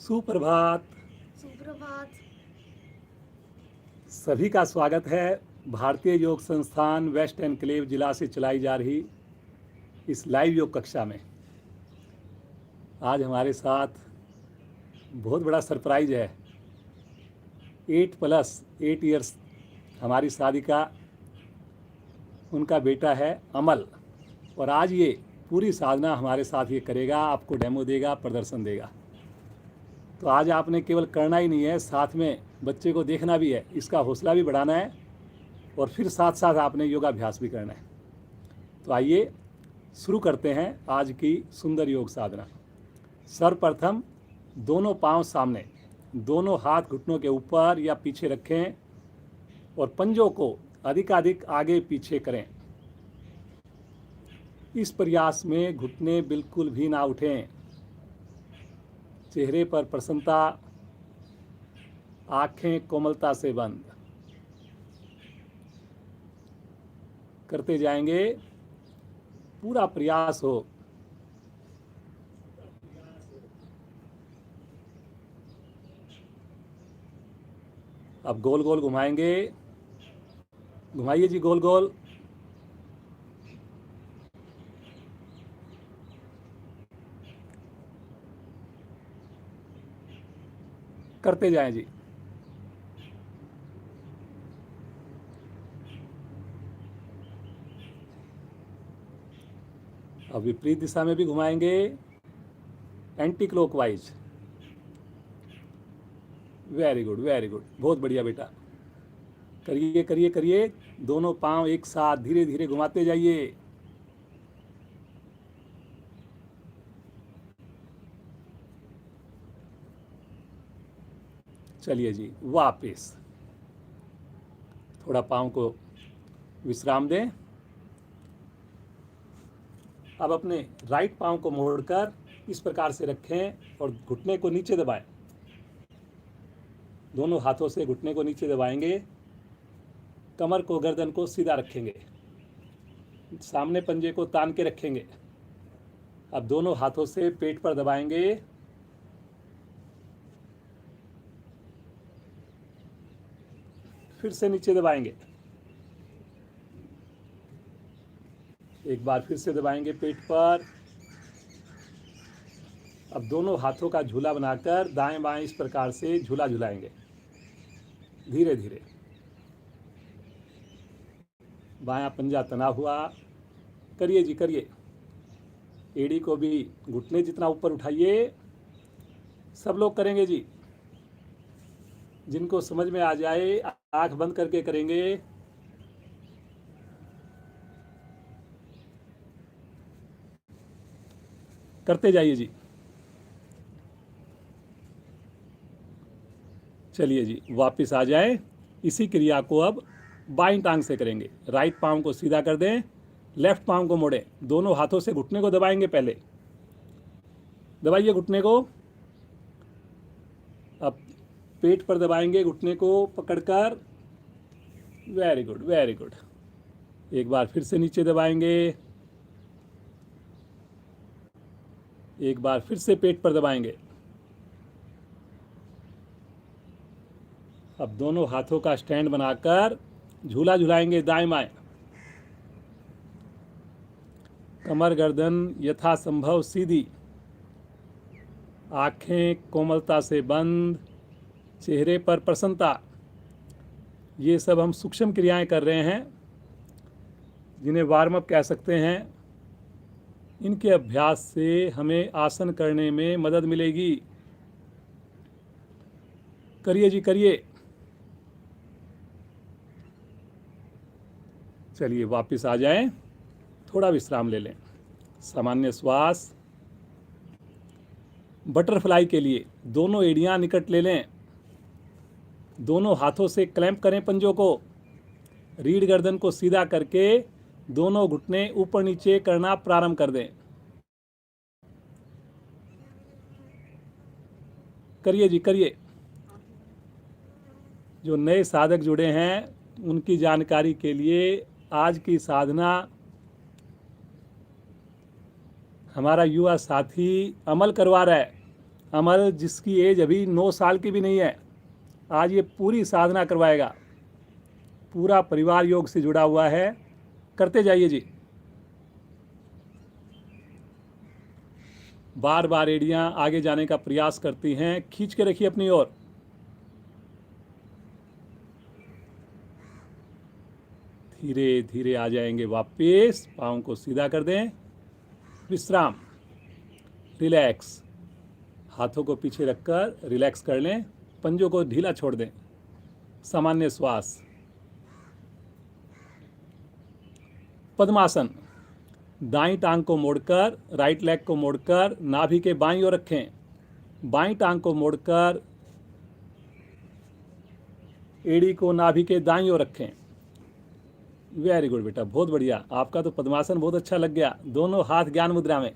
सुप्रभात। सुप्रभात। सभी का स्वागत है भारतीय योग संस्थान वेस्ट एनक्लेव जिला से चलाई जा रही इस लाइव योग कक्षा में। आज हमारे साथ बहुत बड़ा सरप्राइज है। 8 इयर्स हमारी साधिका, उनका बेटा है अमल, और आज ये पूरी साधना हमारे साथ ये करेगा, आपको डेमो देगा, प्रदर्शन देगा। तो आज आपने केवल करना ही नहीं है, साथ में बच्चे को देखना भी है, इसका हौसला भी बढ़ाना है और फिर साथ साथ आपने योगाभ्यास भी करना है। तो आइए शुरू करते हैं आज की सुंदर योग साधना। सर्वप्रथम दोनों पांव सामने, दोनों हाथ घुटनों के ऊपर या पीछे रखें और पंजों को अधिकाधिक आगे पीछे करें। इस प्रयास में घुटने बिल्कुल भी ना उठें। चेहरे पर प्रसन्नता, आंखें कोमलता से बंद। करते जाएंगे, पूरा प्रयास हो। अब गोल गोल घुमाएंगे, घुमाइए जी गोल गोल। करते जाएं जी। अब विपरीत दिशा में भी घुमाएंगे, anti clockwise. Very good, very good, बहुत बढ़िया बेटा। करिए करिए करिए, दोनों पांव एक साथ धीरे धीरे घुमाते जाइए। चलिए जी, वापस थोड़ा पाँव को विश्राम दें। अब अपने राइट पाँव को मोड़कर इस प्रकार से रखें और घुटने को नीचे दबाएं। दोनों हाथों से घुटने को नीचे दबाएंगे, कमर को, गर्दन को सीधा रखेंगे, सामने पंजे को तान के रखेंगे। अब दोनों हाथों से पेट पर दबाएंगे, फिर से नीचे दबाएंगे, एक बार फिर से दबाएंगे पेट पर। अब दोनों हाथों का झूला बनाकर दाएं बाएं इस प्रकार से झूला झुलाएंगे धीरे धीरे। बायां पंजा तना हुआ, करिए जी करिए। एड़ी को भी घुटने जितना ऊपर उठाइए। सब लोग करेंगे जी, जिनको समझ में आ जाए आंख बंद करके करेंगे। करते जाइए जी। चलिए जी, वापस आ जाएं। इसी क्रिया को अब बाईं टांग से करेंगे। राइट पाँव को सीधा कर दें, लेफ्ट पाँव को मोड़ें, दोनों हाथों से घुटने को दबाएंगे। पहले दबाइए घुटने को, अब पेट पर दबाएंगे घुटने को पकड़कर। Very good, very good. एक बार फिर से नीचे दबाएंगे, एक बार फिर से पेट पर दबाएंगे। अब दोनों हाथों का स्टैंड बनाकर झूला झुलाएंगे दाएं बाएं। कमर गर्दन यथासंभव सीधी, आंखें कोमलता से बंद, चेहरे पर प्रसन्नता। ये सब हम सूक्ष्म क्रियाएं कर रहे हैं, जिन्हें वार्म अप कह सकते हैं। इनके अभ्यास से हमें आसन करने में मदद मिलेगी। करिए जी करिए। चलिए वापस आ जाएं, थोड़ा विश्राम ले लें, सामान्य श्वास। बटरफ्लाई के लिए दोनों एड़ियां निकट ले लें, दोनों हाथों से क्लैंप करें पंजों को, रीढ़ गर्दन को सीधा करके दोनों घुटने ऊपर नीचे करना प्रारंभ कर दें। करिए जी करिए। जो नए साधक जुड़े हैं उनकी जानकारी के लिए, आज की साधना हमारा युवा साथी अमल करवा रहा है। अमल जिसकी एज अभी 9 साल की भी नहीं है, आज ये पूरी साधना करवाएगा। पूरा परिवार योग से जुड़ा हुआ है, करते जाइए जी। बार बार एड़ियाँ आगे जाने का प्रयास करती हैं, खींच के रखिए अपनी ओर। धीरे धीरे आ जाएंगे वापस, पाँव को सीधा कर दें, विश्राम, रिलैक्स, हाथों को पीछे रखकर रिलैक्स कर लें, पंजों को ढीला छोड़ दें, सामान्य श्वास। पद्मासन, दाईं टांग को मोड़कर, राइट लेग को मोड़कर नाभि के बाईं ओर रखें, बाईं टांग को मोड़कर एड़ी को नाभि के दाईं ओर रखें। वेरी गुड बेटा, बहुत बढ़िया, आपका तो पद्मासन बहुत अच्छा लग गया। दोनों हाथ ज्ञान मुद्रा में,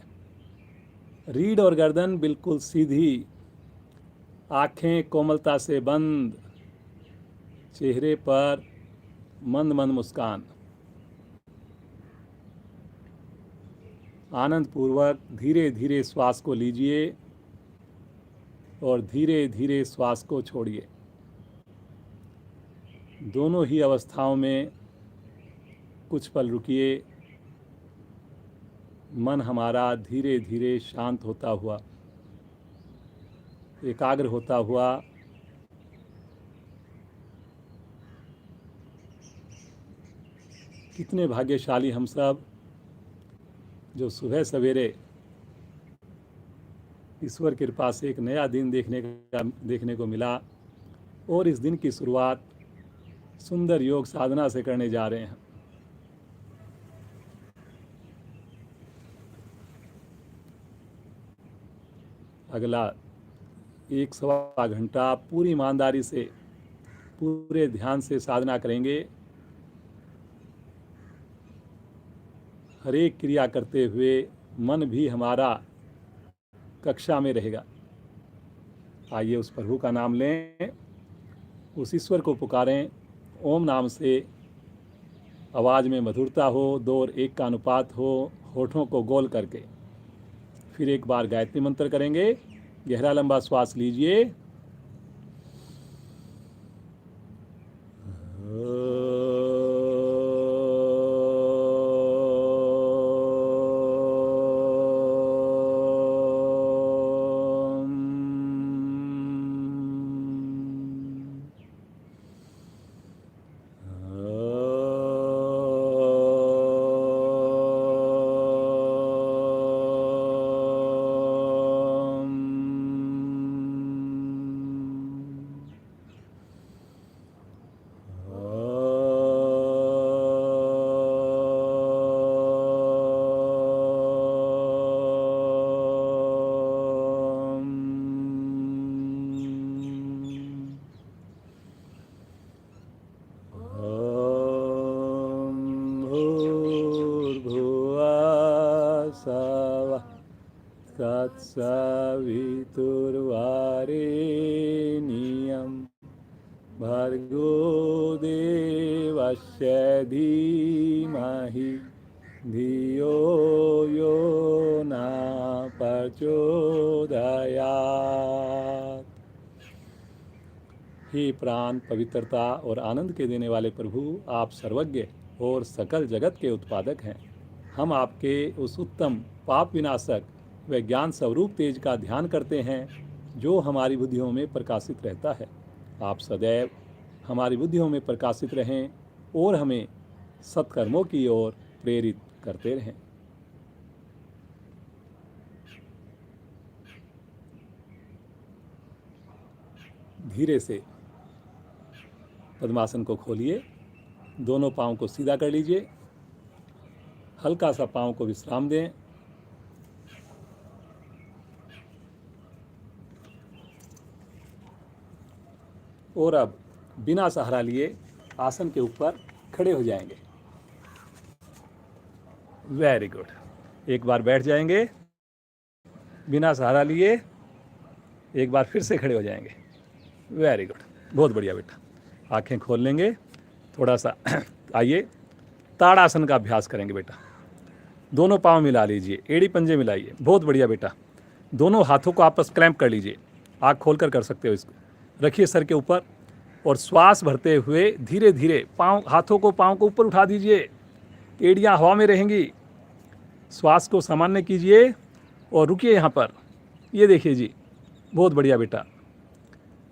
रीढ़ और गर्दन बिल्कुल सीधी, आंखें कोमलता से बंद, चेहरे पर मंद मंद मुस्कान। आनंद पूर्वक धीरे धीरे श्वास को लीजिए और धीरे धीरे श्वास को छोड़िए। दोनों ही अवस्थाओं में कुछ पल रुकिए। मन हमारा धीरे धीरे शांत होता हुआ, एकाग्र होता हुआ कितने भाग्यशाली हम सब जो सुबह सवेरे ईश्वर कृपा से एक नया दिन देखने को मिला और इस दिन की शुरुआत सुंदर योग साधना से करने जा रहे हैं। अगला 1-1.25 घंटा पूरी ईमानदारी से, पूरे ध्यान से साधना करेंगे। हर एक क्रिया करते हुए मन भी हमारा कक्षा में रहेगा। आइए उस प्रभु का नाम लें, उस ईश्वर को पुकारें। ओम नाम से आवाज़ में मधुरता हो, 2 और 1 का अनुपात हो, होठों को गोल करके। फिर एक बार गायत्री मंत्र करेंगे। गहरा लंबा श्वास लीजिए, तत्सवितुर्वरेण्यं भर्गो देवस्य धीमहि धियो यो न प्रचोदयात्। हे प्राण, पवित्रता और आनंद के देने वाले प्रभु, आप सर्वज्ञ और सकल जगत के उत्पादक हैं। हम आपके उस उत्तम पाप विनाशक व ज्ञान स्वरूप तेज का ध्यान करते हैं जो हमारी बुद्धियों में प्रकाशित रहता है। आप सदैव हमारी बुद्धियों में प्रकाशित रहें और हमें सत्कर्मों की ओर प्रेरित करते रहें। धीरे से पद्मासन को खोलिए, दोनों पाँव को सीधा कर लीजिए, हल्का सा पाँव को विश्राम दें। और अब बिना सहारा लिए आसन के ऊपर खड़े हो जाएंगे। Very good. एक बार बैठ जाएंगे, बिना सहारा लिए एक बार फिर से खड़े हो जाएंगे। वेरी गुड, बहुत बढ़िया बेटा। आंखें खोल लेंगे, थोड़ा सा आइए ताड़ासन का अभ्यास करेंगे बेटा। दोनों पाँव मिला लीजिए, एड़ी पंजे मिलाइए। बहुत बढ़िया बेटा। दोनों हाथों को आपस क्लैंप कर लीजिए, आँख खोलकर कर सकते हो इसको। रखिए सर के ऊपर और श्वास भरते हुए धीरे धीरे हाथों को पाँव को ऊपर उठा दीजिए, एड़ियाँ हवा में रहेंगी। श्वास को सामान्य कीजिए और रुकिए यहाँ पर। ये देखिए जी, बहुत बढ़िया बेटा।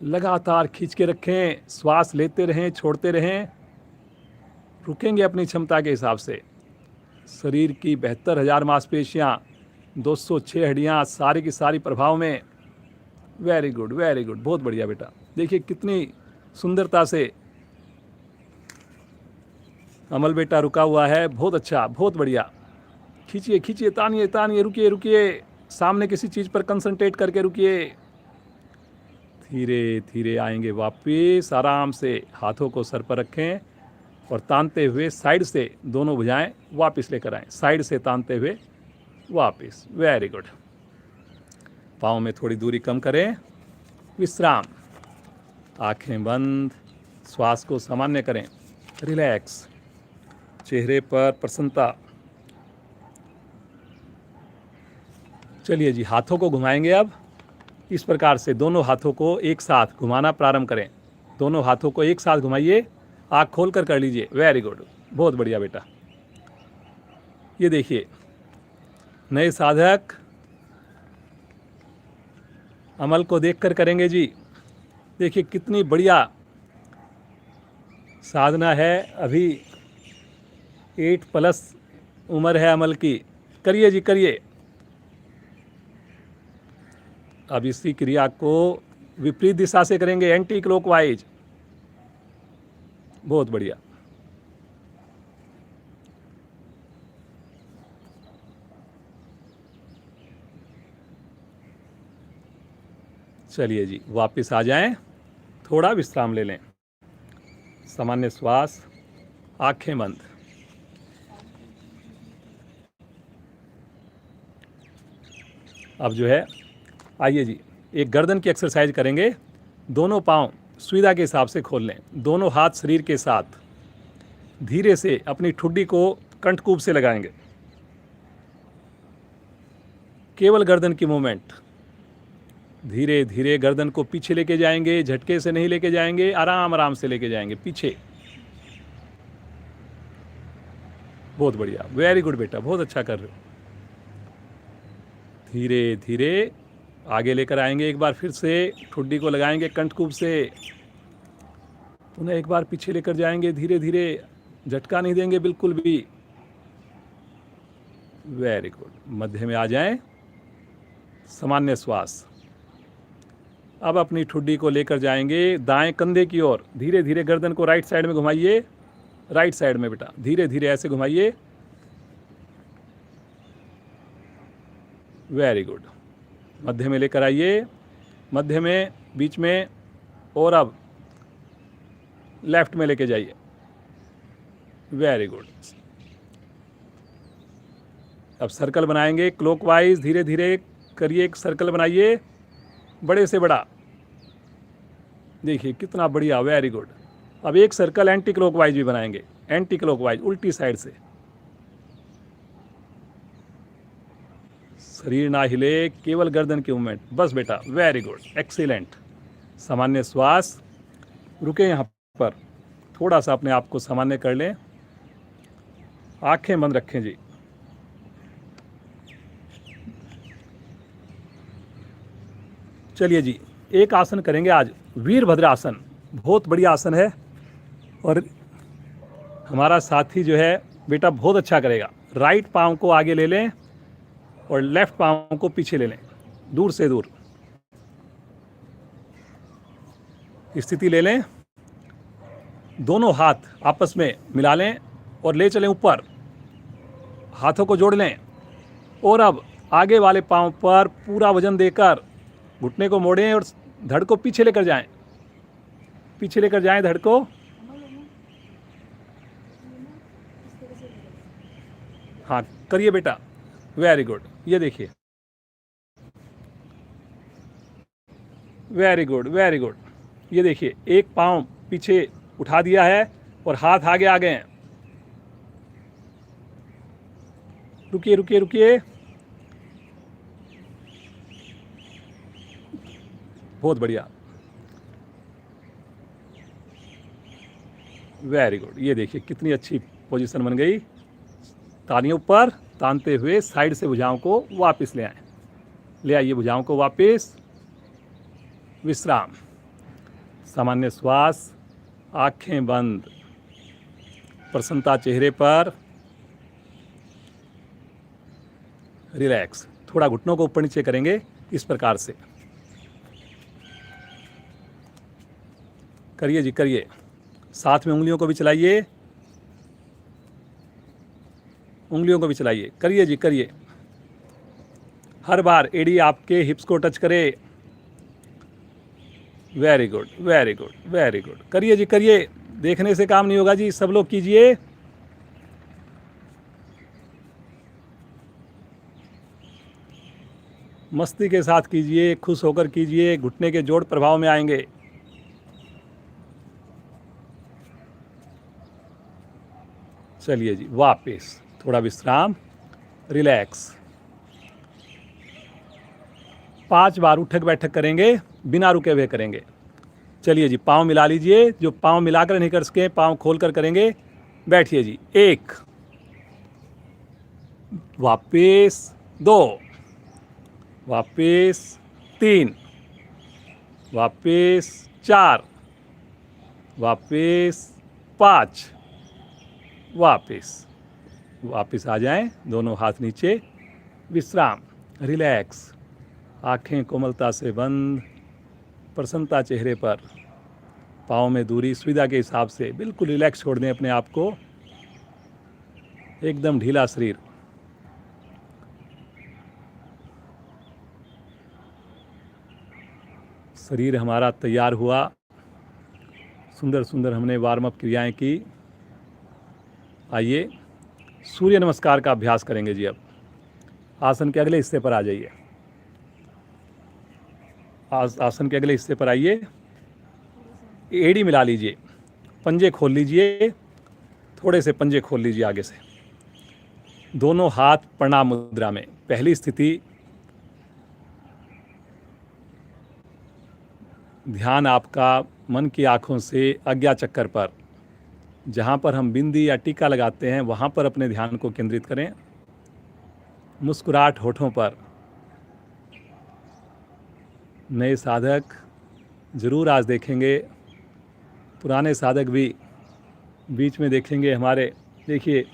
लगातार खींच के रखें, श्वास लेते रहें, छोड़ते रहें, रुकेंगे अपनी क्षमता के हिसाब से। शरीर की 72,000 मांसपेशियाँ, 206 हड्डियाँ, सारी की सारी प्रभाव में। वेरी गुड, वेरी गुड, बहुत बढ़िया बेटा। देखिए कितनी सुंदरता से अमल बेटा रुका हुआ है। बहुत अच्छा, बहुत बढ़िया। खींचिए खींचिए, तानिए तानिए, रुकिए रुकिए, सामने किसी चीज़ पर कंसंट्रेट करके रुकिए। धीरे धीरे आएंगे वापिस, आराम से हाथों को सर पर रखें और तानते हुए साइड से दोनों भुजाएं वापस लेकर आएं, साइड से तानते हुए वापस। Very good. पाँव में थोड़ी दूरी कम करें, विश्राम, आंखें बंद, श्वास को सामान्य करें, रिलैक्स, चेहरे पर प्रसन्नता। चलिए जी, हाथों को घुमाएंगे अब इस प्रकार से। दोनों हाथों को एक साथ घुमाना प्रारंभ करें। दोनों हाथों को एक साथ घुमाइए, आँख खोल कर लीजिए। वेरी गुड, बहुत बढ़िया बेटा। ये देखिए, नए साधक अमल को देखकर करेंगे जी। देखिए कितनी बढ़िया साधना है। अभी 8+ उम्र है अमल की। करिए जी, करिए। अब इसी क्रिया को विपरीत दिशा से करेंगे, एंटी क्लॉकवाइज। बहुत बढ़िया। चलिए जी, वापस आ जाएं, थोड़ा विश्राम ले लें, सामान्य श्वास, आंखें बंद। अब जो है, आइए जी, एक गर्दन की एक्सरसाइज करेंगे। दोनों पांव सुविधा के हिसाब से खोल लें, दोनों हाथ शरीर के साथ धीरे से अपनी ठुड्डी को कंठकूप से लगाएंगे। केवल गर्दन की मूवमेंट। धीरे धीरे गर्दन को पीछे लेके जाएंगे, झटके से नहीं लेके जाएंगे, आराम आराम से लेके जाएंगे पीछे। बहुत बढ़िया, वेरी गुड बेटा, बहुत अच्छा कर रहे हो। धीरे धीरे आगे लेकर आएंगे, एक बार फिर से ठुड्डी को लगाएंगे कंठकूप से, पुनः एक बार पीछे लेकर जाएंगे धीरे धीरे, झटका नहीं देंगे बिल्कुल भी। Very good. मध्य में आ जाएं, सामान्य श्वास। अब अपनी ठुड्डी को लेकर जाएंगे दाएं कंधे की ओर। धीरे धीरे गर्दन को राइट साइड में घुमाइए, राइट साइड में बेटा, धीरे धीरे ऐसे घुमाइए। Very good. मध्य में लेकर आइए, मध्य में, बीच में, और अब लेफ्ट में लेके जाइए। Very good. अब सर्कल बनाएंगे क्लॉकवाइज, धीरे धीरे करिए, एक सर्कल बनाइए, बड़े से बड़ा। देखिए कितना बढ़िया, वेरी गुड। अब एक सर्कल एंटी क्लॉकवाइज भी बनाएंगे, एंटी क्लॉकवाइज, उल्टी साइड से। शरीर ना हिले, केवल गर्दन की मूवमेंट, बस बेटा। Very good, excellent. सामान्य श्वास, रुके यहाँ पर, थोड़ा सा अपने आप को सामान्य कर लें, आंखें बंद रखें जी। चलिए जी, एक आसन करेंगे आज, वीरभद्र आसन। बहुत बढ़िया आसन है और हमारा साथी जो है बेटा बहुत अच्छा करेगा। राइट पाँव को आगे ले लें और लेफ्ट पाँव को पीछे ले लें, दूर से दूर स्थिति ले लें। दोनों हाथ आपस में मिला लें और ले चलें ऊपर, हाथों को जोड़ लें। और अब आगे वाले पाँव पर पूरा वजन देकर घुटने को मोड़ें और धड़ को पीछे लेकर जाएं, पीछे लेकर जाएं धड़ को। हाँ करिए बेटा, वेरी गुड। ये देखिए, वेरी गुड, वेरी गुड। ये देखिए, एक पाँव पीछे उठा दिया है और हाथ आगे आ गए हैं। रुकिए रुकिए रुकिए, बहुत बढ़िया, वेरी गुड। ये देखिए कितनी अच्छी पोजीशन बन गई। तालियों पर तानते हुए साइड से भुजाओं को वापस ले आए, ले आइए भुजाओं को वापस। विश्राम, सामान्य श्वास, आंखें बंद, प्रसन्नता चेहरे पर, रिलैक्स। थोड़ा घुटनों को ऊपर नीचे करेंगे इस प्रकार से, करिए जी करिए। साथ में उंगलियों को भी चलाइए, उंगलियों को भी चलाइए, करिए जी करिए। हर बार एड़ी आपके हिप्स को टच करे। Very good very good very good, करिए जी करिए। देखने से काम नहीं होगा जी, सब लोग कीजिए। मस्ती के साथ कीजिए, खुश होकर कीजिए, घुटने के जोड़ प्रभाव में आएंगे। चलिए जी वापस, थोड़ा विश्राम, रिलैक्स। 5 बार उठक बैठक करेंगे, बिना रुके हुए करेंगे। चलिए जी, पाँव मिला लीजिए, जो पाँव मिलाकर नहीं कर सके पाँव खोलकर करेंगे। बैठिए जी, 1, वापस 2, वापस 3, वापस 4, वापस 5, वापस आ जाएं, दोनों हाथ नीचे। विश्राम, रिलैक्स, आंखें कोमलता से बंद, प्रसन्नता चेहरे पर, पाँव में दूरी सुविधा के हिसाब से बिल्कुल रिलैक्स छोड़ दें अपने आप को, एकदम ढीला शरीर। शरीर हमारा तैयार हुआ, सुंदर सुंदर हमने वार्म अप क्रियाएं की। आइए सूर्य नमस्कार का अभ्यास करेंगे जी। अब आसन के अगले हिस्से पर आ जाइए, आसन के अगले हिस्से पर आइए। एड़ी मिला लीजिए, पंजे खोल लीजिए, थोड़े से पंजे खोल लीजिए आगे से। दोनों हाथ प्रणाम मुद्रा में। पहली स्थिति, ध्यान आपका मन की आँखों से आज्ञा चक्कर पर, जहाँ पर हम बिंदी या टीका लगाते हैं वहाँ पर अपने ध्यान को केंद्रित करें। मुस्कुराहट होठों पर। नए साधक ज़रूर आज देखेंगे, पुराने साधक भी बीच में देखेंगे हमारे। देखिए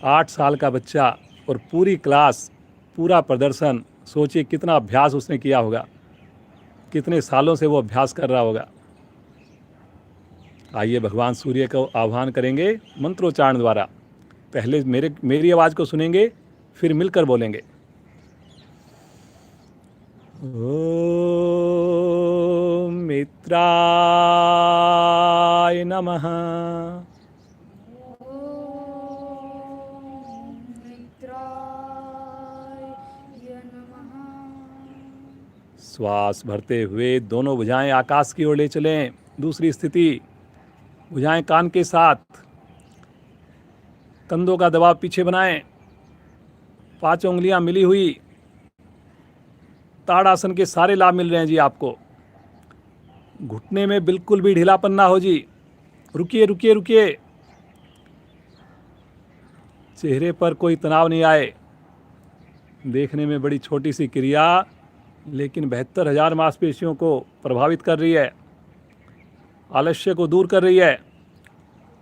8 साल का बच्चा और पूरी क्लास, पूरा प्रदर्शन, सोचिए कितना अभ्यास उसने किया होगा, कितने सालों से वो अभ्यास कर रहा होगा। आइए भगवान सूर्य को आह्वान करेंगे मंत्रोच्चारण द्वारा। पहले मेरी आवाज़ को सुनेंगे, फिर मिलकर बोलेंगे। ओम मित्राय नमः। श्वास भरते हुए दोनों भुजाएं आकाश की ओर ले चलें। दूसरी स्थिति, भुजाएं कान के साथ, कंधों का दबाव पीछे बनाएं, 5 उंगलियां मिली हुई। ताड़ासन के सारे लाभ मिल रहे हैं जी आपको। घुटने में बिल्कुल भी ढीलापन ना हो जी। रुकिए रुकिए रुकिए, चेहरे पर कोई तनाव नहीं आए। देखने में बड़ी छोटी सी क्रिया, लेकिन 72,000 मांसपेशियों को प्रभावित कर रही है, आलस्य को दूर कर रही है।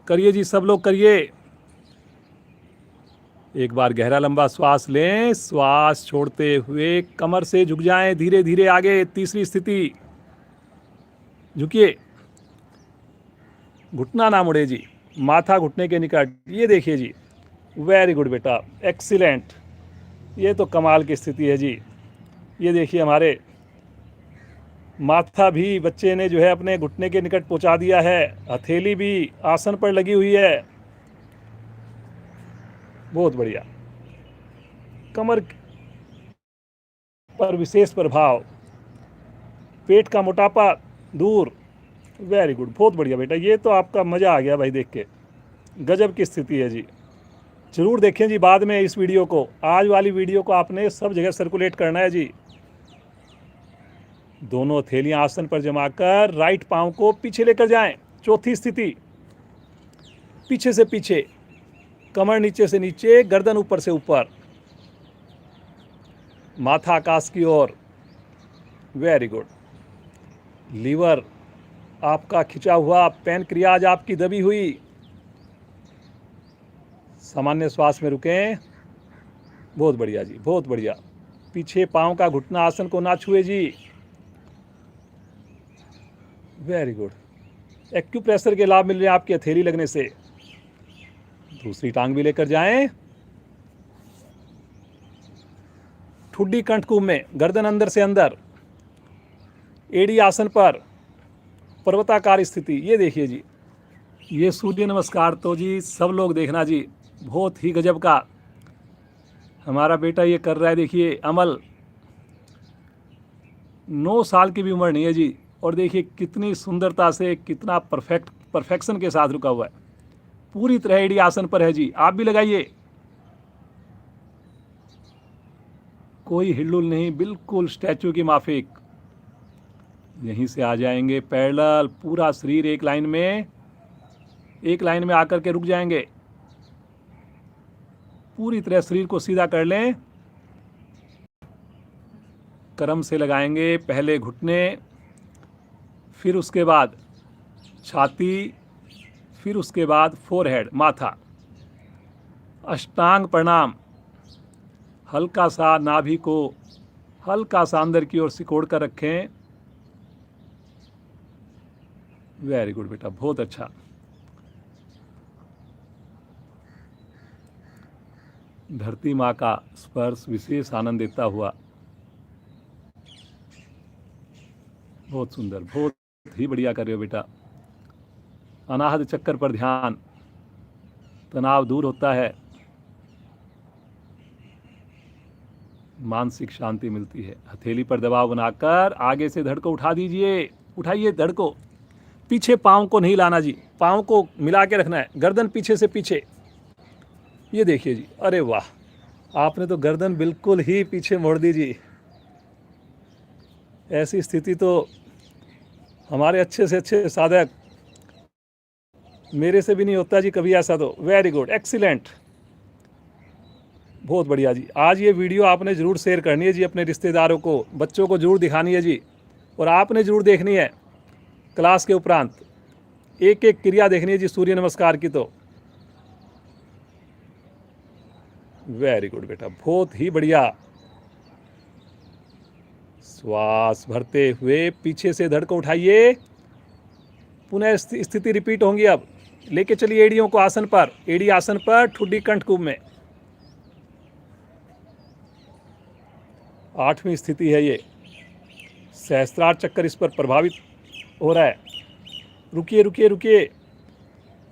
करिए जी, सब लोग करिए। एक बार गहरा लंबा श्वास लें, श्वास छोड़ते हुए कमर से झुक जाएं धीरे धीरे आगे। तीसरी स्थिति, झुकिए, घुटना ना मुड़े जी, माथा घुटने के निकट। ये देखिए जी, वेरी गुड बेटा, एक्सीलेंट। ये तो कमाल की स्थिति है जी। ये देखिए हमारे माथा भी बच्चे ने जो है अपने घुटने के निकट पहुंचा दिया है, हथेली भी आसन पर लगी हुई है। बहुत बढ़िया। कमर पर विशेष प्रभाव, पेट का मोटापा दूर। वेरी गुड, बहुत बढ़िया बेटा। ये तो आपका मज़ा आ गया भाई देख के, गजब की स्थिति है जी। जरूर देखें जी बाद में इस वीडियो को। आज वाली वीडियो को आपने सब जगह सर्कुलेट करना है जी। दोनों हथेलियां आसन पर जमाकर राइट पांव को पीछे लेकर जाएं। चौथी स्थिति, पीछे से पीछे, कमर नीचे से नीचे, गर्दन ऊपर से ऊपर, माथा आकाश की ओर। Very good. लीवर आपका खिंचा हुआ, पैनक्रियाज आपकी दबी हुई। सामान्य श्वास में रुकें। बहुत बढ़िया जी, बहुत बढ़िया। पीछे पांव का घुटना आसन को ना छुए जी। Very good. एक्यूप्रेशर के लाभ मिल रहे हैं आपकी हथेली लगने से। दूसरी टांग भी लेकर जाएं। ठुड्डी कंठकूप में, गर्दन अंदर से अंदर, एड़ी आसन पर, पर्वताकार स्थिति। ये देखिए जी, ये सूर्य नमस्कार तो जी सब लोग देखना जी, बहुत ही गजब का। हमारा बेटा ये कर रहा है, देखिए अमल। 9 साल की भी उम्र नहीं है जी, और देखिए कितनी सुंदरता से, कितना परफेक्शन के साथ रुका हुआ है। पूरी तरह एडी आसन पर है जी। आप भी लगाइए, कोई हिलडुल नहीं, बिल्कुल स्टैचू की माफिक। यहीं से आ जाएंगे पैरेलल, पूरा शरीर एक लाइन में आकर के रुक जाएंगे। पूरी तरह शरीर को सीधा कर लें। क्रम से लगाएंगे, पहले घुटने, फिर उसके बाद छाती, फिर उसके बाद फोरहेड, माथा। अष्टांग प्रणाम। हल्का सा नाभि को हल्का सा अंदर की ओर सिकोड़ कर रखें। वेरी गुड बेटा, बहुत अच्छा। धरती माँ का स्पर्श विशेष आनंद देता हुआ। बहुत सुंदर, बहुत ही बढ़िया कर रहे हो बेटा। अनाहत चक्कर पर ध्यान, तनाव दूर होता है, मानसिक शांति मिलती है। हथेली पर दबाव बनाकर आगे से धड़ को उठा दीजिए। उठाइए धड़ को। पीछे पाँव को नहीं लाना जी, पाँव को मिला के रखना है। गर्दन पीछे से पीछे। ये देखिए जी, अरे वाह, आपने तो गर्दन बिल्कुल ही पीछे मोड़ दी जी। ऐसी स्थिति तो हमारे अच्छे से अच्छे साधक, मेरे से भी नहीं होता जी कभी ऐसा तो। वेरी गुड, एक्सीलेंट, बहुत बढ़िया जी। आज ये वीडियो आपने ज़रूर शेयर करनी है जी, अपने रिश्तेदारों को, बच्चों को ज़रूर दिखानी है जी। और आपने ज़रूर देखनी है क्लास के उपरांत, एक एक क्रिया देखनी है जी सूर्य नमस्कार की। तो वेरी गुड बेटा, बहुत ही बढ़िया। श्वास भरते हुए पीछे से धड़ को उठाइए। पुनः स्थिति रिपीट होंगी। अब लेके चलिए एड़ियों को आसन पर, एड़ी आसन पर, ठुड्डी कंठकूप में। 8वीं स्थिति है ये। सहस्त्रार चक्कर इस पर प्रभावित हो रहा है। रुकिए रुकिए रुकिए,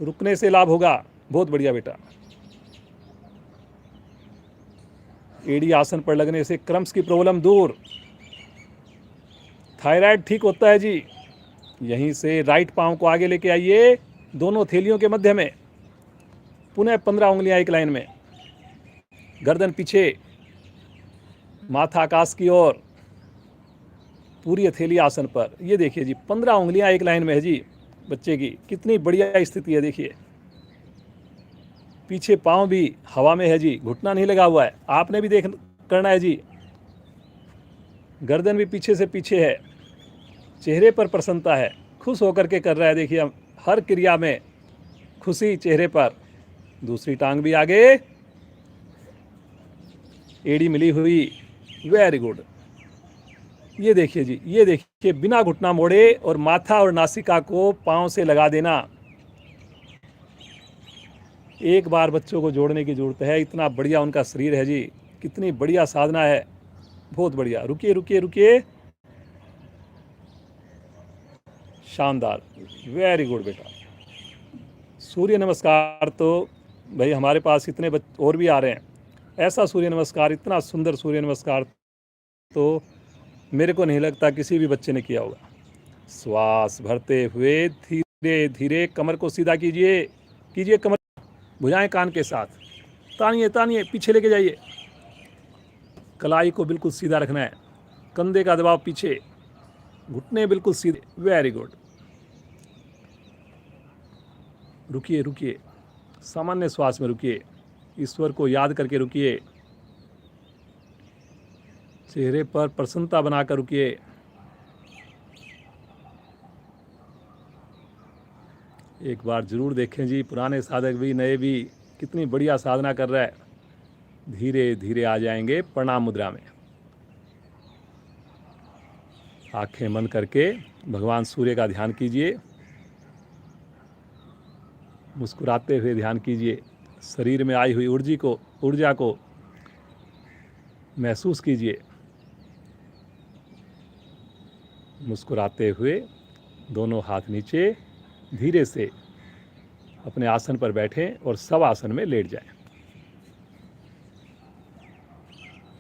रुकने से लाभ होगा। बहुत बढ़िया बेटा। एड़ी आसन पर लगने से क्रम्स की प्रॉब्लम दूर, थायराइड ठीक होता है जी। यहीं से राइट पांव को आगे लेके आइए, दोनों थैलियों के मध्य में। पुनः 15 उंगलियां एक लाइन में, गर्दन पीछे, माथा आकाश की ओर, पूरी हथेली आसन पर। ये देखिए जी, 15 उंगलियां एक लाइन में है जी बच्चे की। कितनी बढ़िया स्थिति है देखिए। पीछे पांव भी हवा में है जी, घुटना नहीं लगा हुआ है। आपने भी करना है जी। गर्दन भी पीछे से पीछे है, चेहरे पर प्रसन्नता है, खुश होकर के कर रहा है। देखिए हर क्रिया में खुशी चेहरे पर। दूसरी टांग भी आगे, एड़ी मिली हुई। Very good. ये देखिए जी, ये देखिए, बिना घुटना मोड़े और माथा और नासिका को पांव से लगा देना। एक बार बच्चों को जोड़ने की जरूरत है, इतना बढ़िया उनका शरीर है जी। कितनी बढ़िया साधना है, बहुत बढ़िया। रुकिए रुकिए रुकिए, शानदार, वेरी गुड बेटा। सूर्य नमस्कार तो भाई हमारे पास इतने और भी आ रहे हैं। ऐसा सूर्य नमस्कार, इतना सुंदर सूर्य नमस्कार तो मेरे को नहीं लगता किसी भी बच्चे ने किया होगा। श्वास भरते हुए धीरे धीरे कमर को सीधा कीजिए, कीजिए कमर, भुजाएं कान के साथ, तानिए तानिए, पीछे लेके जाइए। कलाई को बिल्कुल सीधा रखना है, कंधे का दबाव पीछे, घुटने बिल्कुल सीधे, वेरी गुड। रुकिए रुकिए, सामान्य श्वास में रुकिए, ईश्वर को याद करके रुकिए, चेहरे पर प्रसन्नता बनाकर रुकिए। एक बार जरूर देखें जी, पुराने साधक भी नए भी कितनी बढ़िया साधना कर रहा है। धीरे धीरे आ जाएंगे प्रणाम मुद्रा में। आंखें बंद करके भगवान सूर्य का ध्यान कीजिए, मुस्कुराते हुए ध्यान कीजिए, शरीर में आई हुई ऊर्जा को महसूस कीजिए। मुस्कुराते हुए दोनों हाथ नीचे, धीरे से अपने आसन पर बैठें और सब आसन में लेट जाएं।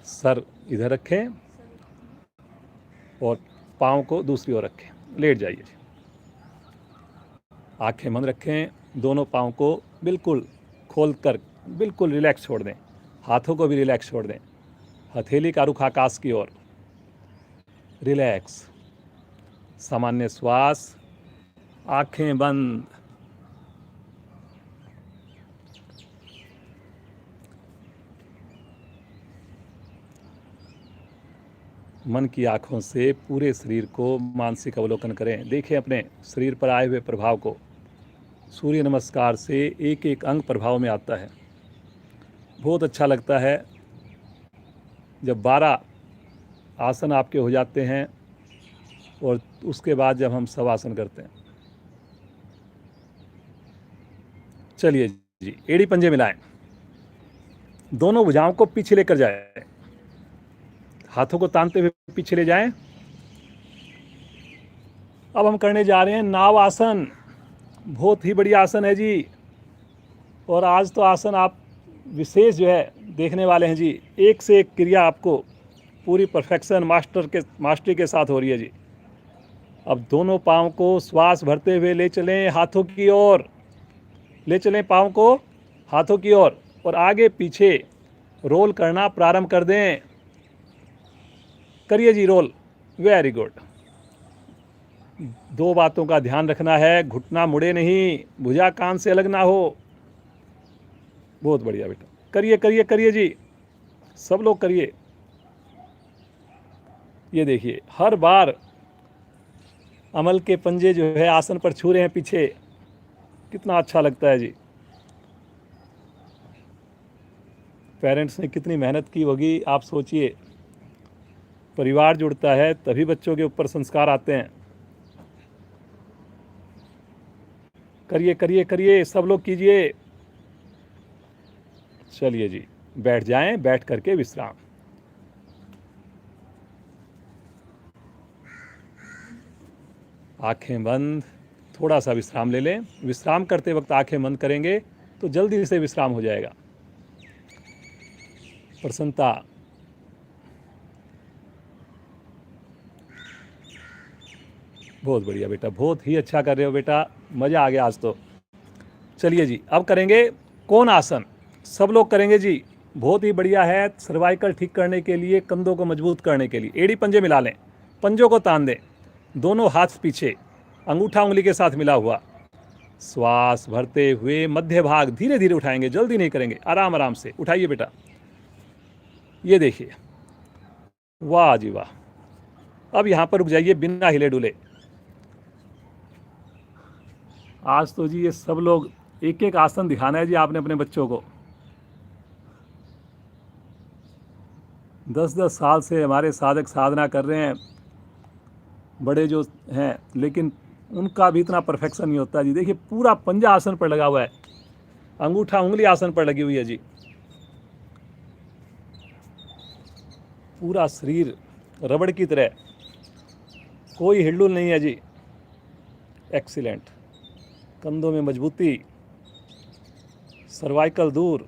सर इधर रखें और पाँव को दूसरी ओर रखें, लेट जाइए। आंखें बंद रखें, दोनों पाँव को बिल्कुल खोलकर बिल्कुल रिलैक्स छोड़ दें, हाथों को भी रिलैक्स छोड़ दें, हथेली का रुख आकाश की ओर, रिलैक्स, सामान्य श्वास, आंखें बंद। मन की आंखों से पूरे शरीर को मानसिक अवलोकन करें, देखें अपने शरीर पर आए हुए प्रभाव को। सूर्य नमस्कार से एक एक अंग प्रभाव में आता है। बहुत अच्छा लगता है जब 12 आसन आपके हो जाते हैं और उसके बाद जब हम सब आसन करते हैं। चलिए जी, एड़ी पंजे मिलाएं, दोनों भुजाओं को पीछे लेकर जाएं, हाथों को तानते हुए पीछे ले जाएं। अब हम करने जा रहे हैं नाव आसन। बहुत ही बढ़िया आसन है जी, और आज तो आसन आप विशेष जो है देखने वाले हैं जी। एक से एक क्रिया आपको पूरी परफेक्शन मास्टरी के साथ हो रही है जी। अब दोनों पाँव को श्वास भरते हुए ले चलें हाथों की ओर, ले चलें पाँव को हाथों की ओर और आगे पीछे रोल करना प्रारंभ कर दें। करिए जी रोल, वेरी गुड। 2 बातों का ध्यान रखना है, घुटना मुड़े नहीं, भुजा कान से अलग ना हो। बहुत बढ़िया बेटा, करिए करिए करिए जी, सब लोग करिए। ये देखिए, हर बार अमल के पंजे जो है आसन पर छू रहे हैं पीछे, कितना अच्छा लगता है जी। पेरेंट्स ने कितनी मेहनत की होगी, आप सोचिए। परिवार जुड़ता है तभी बच्चों के ऊपर संस्कार आते हैं। करिए करिए करिए, सब लोग कीजिए। चलिए जी, बैठ जाएं, बैठ करके विश्राम। आंखें बंद, थोड़ा सा विश्राम ले लें। विश्राम करते वक्त आंखें बंद करेंगे तो जल्दी से विश्राम हो जाएगा। प्रसन्नता, बहुत बढ़िया बेटा, बहुत ही अच्छा कर रहे हो बेटा, मज़ा आ गया आज तो। चलिए जी, अब करेंगे कोण आसन, सब लोग करेंगे जी। बहुत ही बढ़िया है, सर्वाइकल ठीक करने के लिए, कंधों को मजबूत करने के लिए। एड़ी पंजे मिला लें, पंजों को तान दें, दोनों हाथ पीछे, अंगूठा उंगली के साथ मिला हुआ। श्वास भरते हुए मध्य भाग धीरे धीरे उठाएंगे, जल्दी नहीं करेंगे, आराम आराम से उठाइए बेटा। ये देखिए, वाह जी वाह। अब यहाँ पर रुक जाइए बिना हिले डुले। आज तो जी ये सब लोग एक एक आसन दिखाना है जी आपने अपने बच्चों को। 10-10 साल से हमारे साधक साधना कर रहे हैं, बड़े जो हैं, लेकिन उनका भी इतना परफेक्शन नहीं होता जी। देखिए, पूरा पंजा आसन पर लगा हुआ है, अंगूठा उंगली आसन पर लगी हुई है जी, पूरा शरीर रबड़ की तरह, कोई हिलडुल नहीं है जी। एक्सीलेंट, कंधों में मजबूती, सर्वाइकल दूर,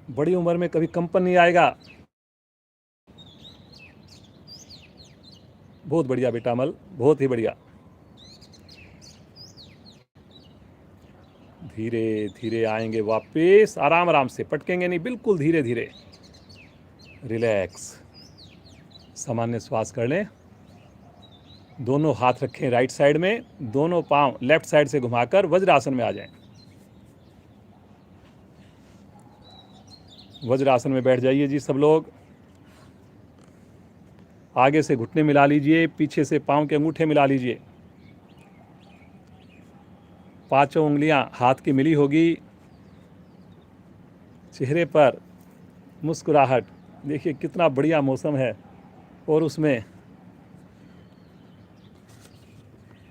बड़ी उम्र में कभी कंपन नहीं आएगा। बहुत बढ़िया बेटा अमल, बहुत ही बढ़िया। धीरे धीरे आएंगे वापस, आराम आराम से, पटकेंगे नहीं, बिल्कुल धीरे धीरे। रिलैक्स, सामान्य श्वास कर लें, दोनों हाथ रखें राइट साइड में, दोनों पांव लेफ्ट साइड से घुमाकर वज्रासन में आ जाएं। वज्रासन में बैठ जाइए जी सब लोग। आगे से घुटने मिला लीजिए, पीछे से पांव के अंगूठे मिला लीजिए। पांचों उंगलियां हाथ की मिली होगी। चेहरे पर मुस्कुराहट। देखिए कितना बढ़िया मौसम है और उसमें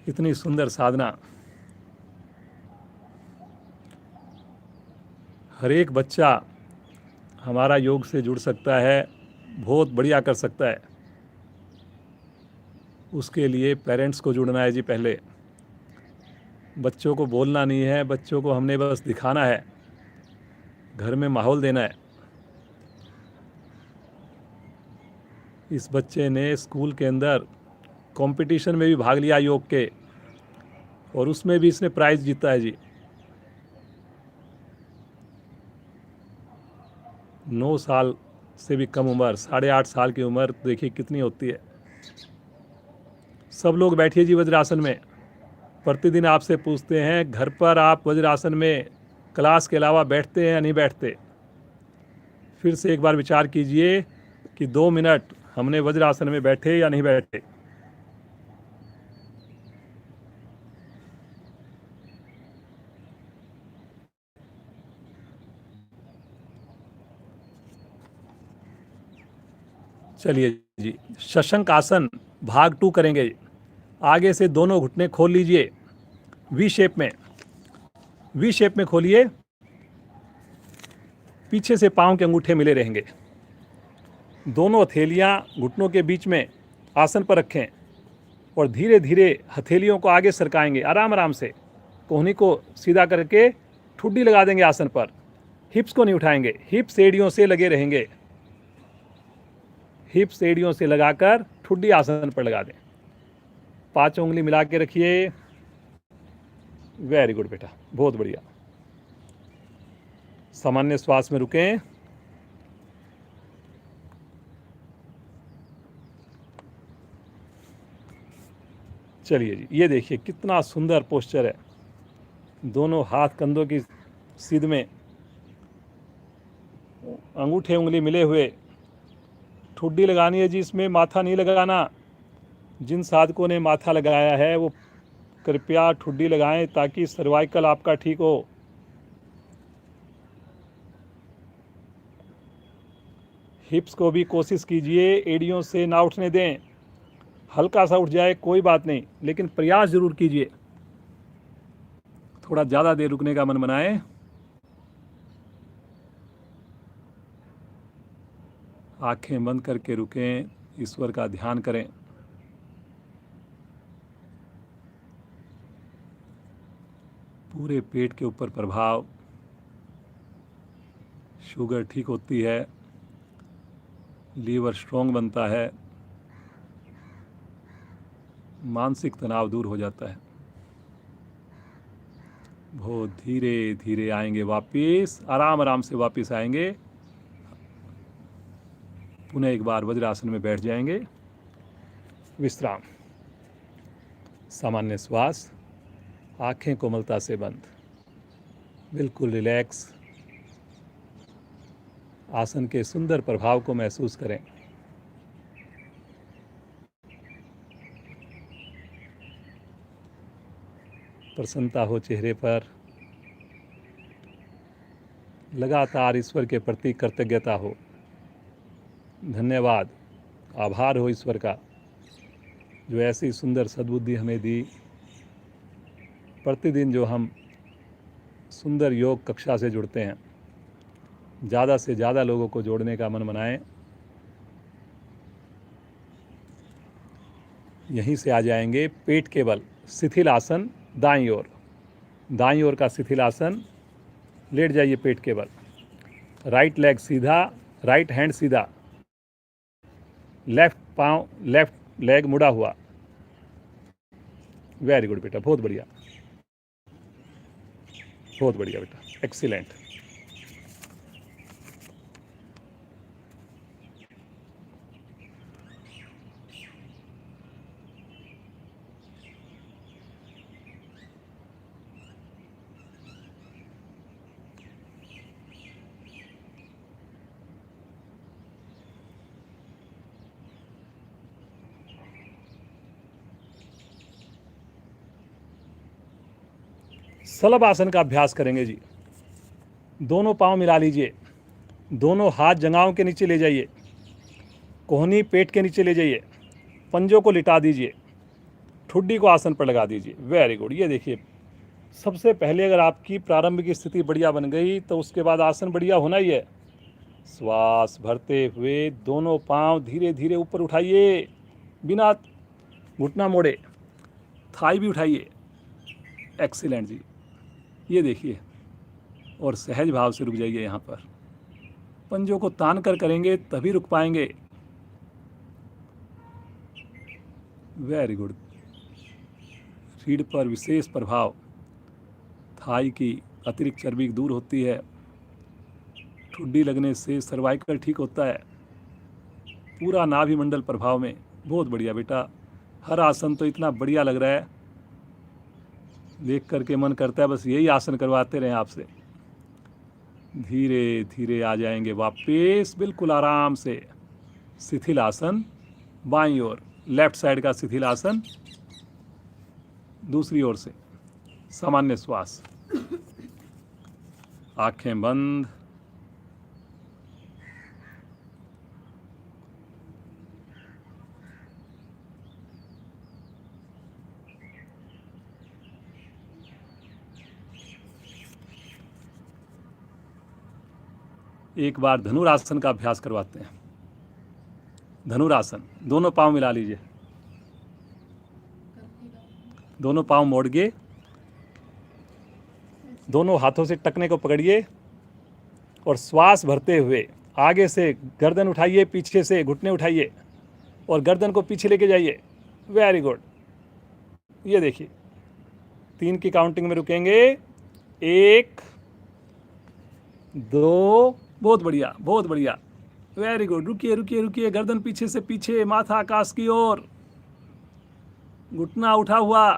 इतनी सुंदर साधना। हर एक बच्चा हमारा योग से जुड़ सकता है, बहुत बढ़िया कर सकता है। उसके लिए पेरेंट्स को जुड़ना है जी। पहले बच्चों को बोलना नहीं है, बच्चों को हमने बस दिखाना है, घर में माहौल देना है। इस बच्चे ने स्कूल के अंदर कंपटीशन में भी भाग लिया योग के, और उसमें भी इसने प्राइज़ जीता है जी। 9 साल से भी कम उम्र, 8.5 साल की उम्र देखिए कितनी होती है। सब लोग बैठिए जी वज्रासन में। प्रतिदिन आपसे पूछते हैं घर पर आप वज्रासन में क्लास के अलावा बैठते हैं या नहीं बैठते। फिर से एक बार विचार कीजिए कि 2 मिनट हमने वज्रासन में बैठे या नहीं बैठे। चलिए जी, शशंक आसन भाग 2 करेंगे। आगे से दोनों घुटने खोल लीजिए, वी शेप में। वी शेप में खोलिए, पीछे से पांव के अंगूठे मिले रहेंगे। दोनों हथेलियां घुटनों के बीच में आसन पर रखें और धीरे धीरे हथेलियों को आगे सरकाएंगे, आराम आराम से। कोहनी को सीधा करके ठुड्डी लगा देंगे आसन पर। हिप्स को नहीं उठाएंगे, हिप्स एड़ियों से लगे रहेंगे। हिप्स एड़ियों से लगाकर ठुड्डी आसन पर लगा दें। 5 उंगली मिला के रखिए। वेरी गुड बेटा, बहुत बढ़िया। सामान्य श्वास में रुकें। चलिए जी, ये देखिए कितना सुंदर पोस्चर है। दोनों हाथ कंधों की सीध में, अंगूठे उंगली मिले हुए। ठुड्डी लगानी है जी, इसमें माथा नहीं लगाना। जिन साधकों ने माथा लगाया है वो कृपया ठुड्डी लगाएं ताकि सर्वाइकल आपका ठीक हो। हिप्स को भी कोशिश कीजिए एड़ियों से ना उठने दें। हल्का सा उठ जाए कोई बात नहीं, लेकिन प्रयास जरूर कीजिए। थोड़ा ज़्यादा देर रुकने का मन बनाएं। आंखें बंद करके रुकें, ईश्वर का ध्यान करें। पूरे पेट के ऊपर प्रभाव। शुगर ठीक होती है, लीवर स्ट्रॉन्ग बनता है, मानसिक तनाव दूर हो जाता है। बहुत धीरे धीरे आएंगे वापिस, आराम आराम से वापिस आएंगे। पुनः एक बार वज्रासन में बैठ जाएंगे। विश्राम, सामान्य श्वास, आंखें कोमलता से बंद, बिल्कुल रिलैक्स। आसन के सुंदर प्रभाव को महसूस करें। प्रसन्नता हो चेहरे पर, लगातार ईश्वर के प्रति कृतज्ञता हो। धन्यवाद, आभार हो ईश्वर का जो ऐसी सुंदर सद्बुद्धि हमें दी। प्रतिदिन जो हम सुंदर योग कक्षा से जुड़ते हैं, ज़्यादा से ज़्यादा लोगों को जोड़ने का मन बनाएं। यहीं से आ जाएंगे पेट के बल शिथिल आसन, दाईं ओर। दाईं ओर का शिथिल आसन, लेट जाइए पेट के बल। राइट लेग सीधा, राइट हैंड सीधा, लेफ्ट पाँव, लेफ्ट लेग मुड़ा हुआ। वेरी गुड बेटा, बहुत बढ़िया, बहुत बढ़िया बेटा, एक्सीलेंट। शलभ आसन का अभ्यास करेंगे जी। दोनों पांव मिला लीजिए, दोनों हाथ जंघाओं के नीचे ले जाइए, कोहनी पेट के नीचे ले जाइए, पंजों को लिटा दीजिए, ठुड्डी को आसन पर लगा दीजिए। Very good. ये देखिए, सबसे पहले अगर आपकी प्रारंभिक स्थिति बढ़िया बन गई तो उसके बाद आसन बढ़िया होना ही है। श्वास भरते हुए दोनों पांव धीरे धीरे ऊपर उठाइए, बिना घुटना मोड़े, थाई भी उठाइए। एक्सीलेंट जी। ये देखिए, और सहज भाव से रुक जाइए। यहाँ पर पंजों को तान कर करेंगे तभी रुक पाएंगे। Very good. रीढ़ पर विशेष प्रभाव, थाई की अतिरिक्त चर्बी दूर होती है, ठुड्डी लगने से सर्वाइकल ठीक होता है, पूरा नाभि मंडल प्रभाव में। बहुत बढ़िया बेटा, हर आसन तो इतना बढ़िया लग रहा है, देख करके मन करता है बस यही आसन करवाते रहें आपसे। धीरे धीरे आ जाएंगे वापस, बिल्कुल आराम से। शिथिल आसन बाईं ओर, लेफ्ट साइड का शिथिल आसन दूसरी ओर से। सामान्य श्वास, आंखें बंद। एक बार धनुरासन का अभ्यास करवाते हैं। धनुरासन, दोनों पांव मिला लीजिए, दोनों पांव मोड़ के दोनों हाथों से टखने को पकड़िए और श्वास भरते हुए आगे से गर्दन उठाइए, पीछे से घुटने उठाइए और गर्दन को पीछे लेके जाइए। Very good. ये देखिए, 3 की काउंटिंग में रुकेंगे। 1 2, बहुत बढ़िया, बहुत बढ़िया। Very good. रुकिए रुकिए रुकिए, गर्दन पीछे से पीछे, माथा आकाश की ओर, घुटना उठा हुआ।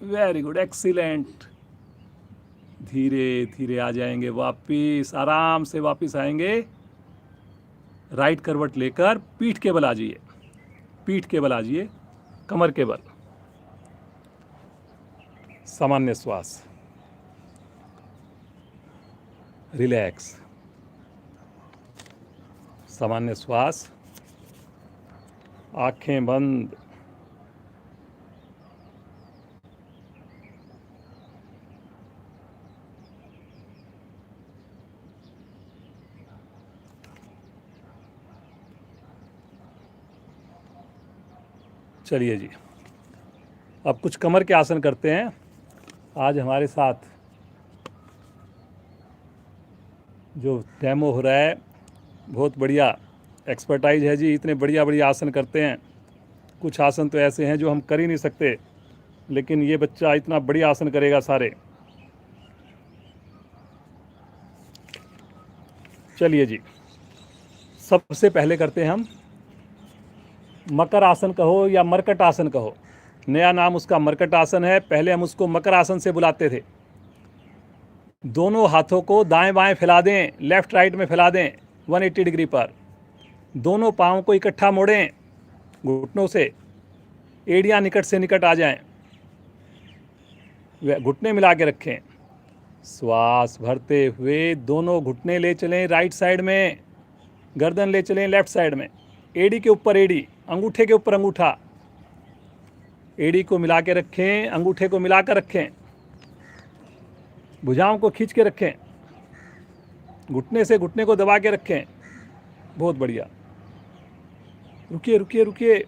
Very good, excellent. धीरे धीरे आ जाएंगे वापिस, आराम से वापिस आएंगे। राइट करवट लेकर पीठ के बल आ जाइए, पीठ के बल आ जाइए, कमर के बल। सामान्य श्वास, रिलैक्स। सामान्य श्वास, आंखें बंद। चलिए जी, अब कुछ कमर के आसन करते हैं। आज हमारे साथ जो डेमो हो रहा है, बहुत बढ़िया एक्सपर्टाइज है जी। इतने बढ़िया बढ़िया आसन करते हैं। कुछ आसन तो ऐसे हैं जो हम कर ही नहीं सकते, लेकिन ये बच्चा इतना बढ़िया आसन करेगा सारे। चलिए जी, सबसे पहले करते हैं हम मकर आसन कहो या मरकट आसन कहो, नया नाम उसका मरकट आसन है। पहले हम उसको मकर आसन से बुलाते थे। दोनों हाथों को दाएं बाएं फैला दें, लेफ्ट राइट में फैला दें 180 डिग्री पर। दोनों पाँव को इकट्ठा मोड़ें घुटनों से, एड़ियाँ निकट से निकट आ जाएं, घुटने मिला के रखें। श्वास भरते हुए दोनों घुटने ले चलें राइट साइड में, गर्दन ले चलें लेफ्ट साइड में, एड़ी के ऊपर एड़ी, अंगूठे के ऊपर अंगूठा। एड़ी को मिला के रखें, अंगूठे को मिला कर रखें, भुजाओं को खींच के रखें, घुटने से घुटने को दबा के रखें। बहुत बढ़िया। रुकिए रुकिए रुकिए।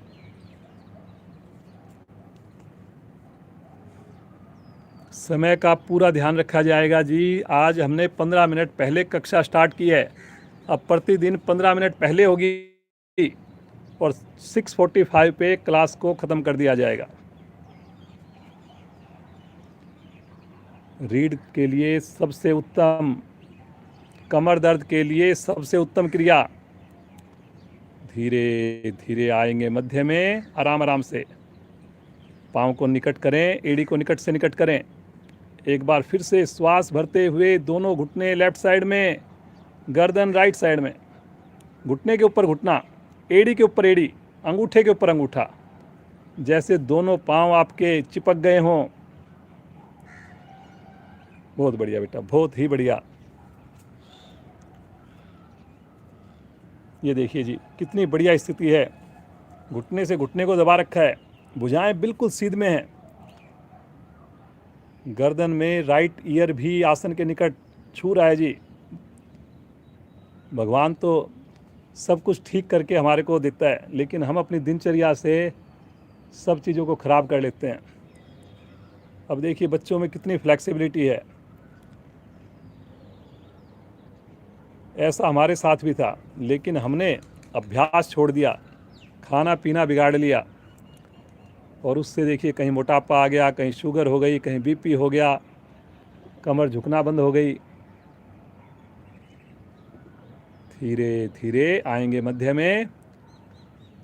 समय का पूरा ध्यान रखा जाएगा जी। आज हमने 15 मिनट पहले कक्षा स्टार्ट की है, अब प्रतिदिन 15 मिनट पहले होगी और 6:45 पे क्लास को ख़त्म कर दिया जाएगा। रीढ़ के लिए सबसे उत्तम, कमर दर्द के लिए सबसे उत्तम क्रिया। धीरे धीरे आएंगे मध्य में, आराम आराम से। पाँव को निकट करें, एड़ी को निकट से निकट करें। एक बार फिर से श्वास भरते हुए दोनों घुटने लेफ्ट साइड में, गर्दन राइट साइड में, घुटने के ऊपर घुटना, एड़ी के ऊपर एड़ी, अंगूठे के ऊपर अंगूठा, जैसे दोनों पाँव आपके चिपक गए हों। बहुत बढ़िया बेटा, बहुत ही बढ़िया। ये देखिए जी कितनी बढ़िया स्थिति है। घुटने से घुटने को दबा रखा है, भुजाएं बिल्कुल सीध में हैं। गर्दन में राइट ईयर भी आसन के निकट छू रहा है जी। भगवान तो सब कुछ ठीक करके हमारे को देता है, लेकिन हम अपनी दिनचर्या से सब चीज़ों को ख़राब कर लेते हैं। अब देखिए बच्चों में कितनी फ्लेक्सिबिलिटी है। ऐसा हमारे साथ भी था, लेकिन हमने अभ्यास छोड़ दिया, खाना पीना बिगाड़ लिया, और उससे देखिए कहीं मोटापा आ गया, कहीं शुगर हो गई, कहीं बीपी हो गया, कमर झुकना बंद हो गई। धीरे धीरे आएंगे मध्य में,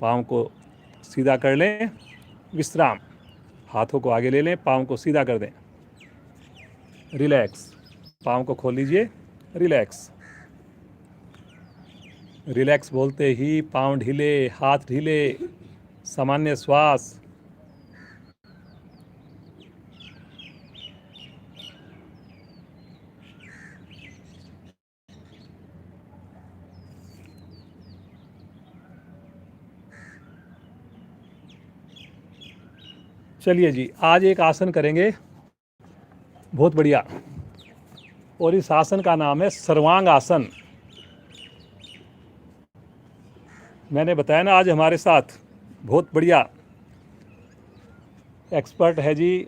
पाँव को सीधा कर लें, विश्राम, हाथों को आगे ले लें, पाँव को सीधा कर दें, रिलैक्स, पाँव को खोल लीजिए, रिलैक्स। रिलैक्स बोलते ही पाँव ढीले, हाथ ढीले, सामान्य श्वास। चलिए जी, आज एक आसन करेंगे, बहुत बढ़िया, और इस आसन का नाम है सर्वांग आसन। मैंने बताया ना, आज हमारे साथ बहुत बढ़िया एक्सपर्ट है जी,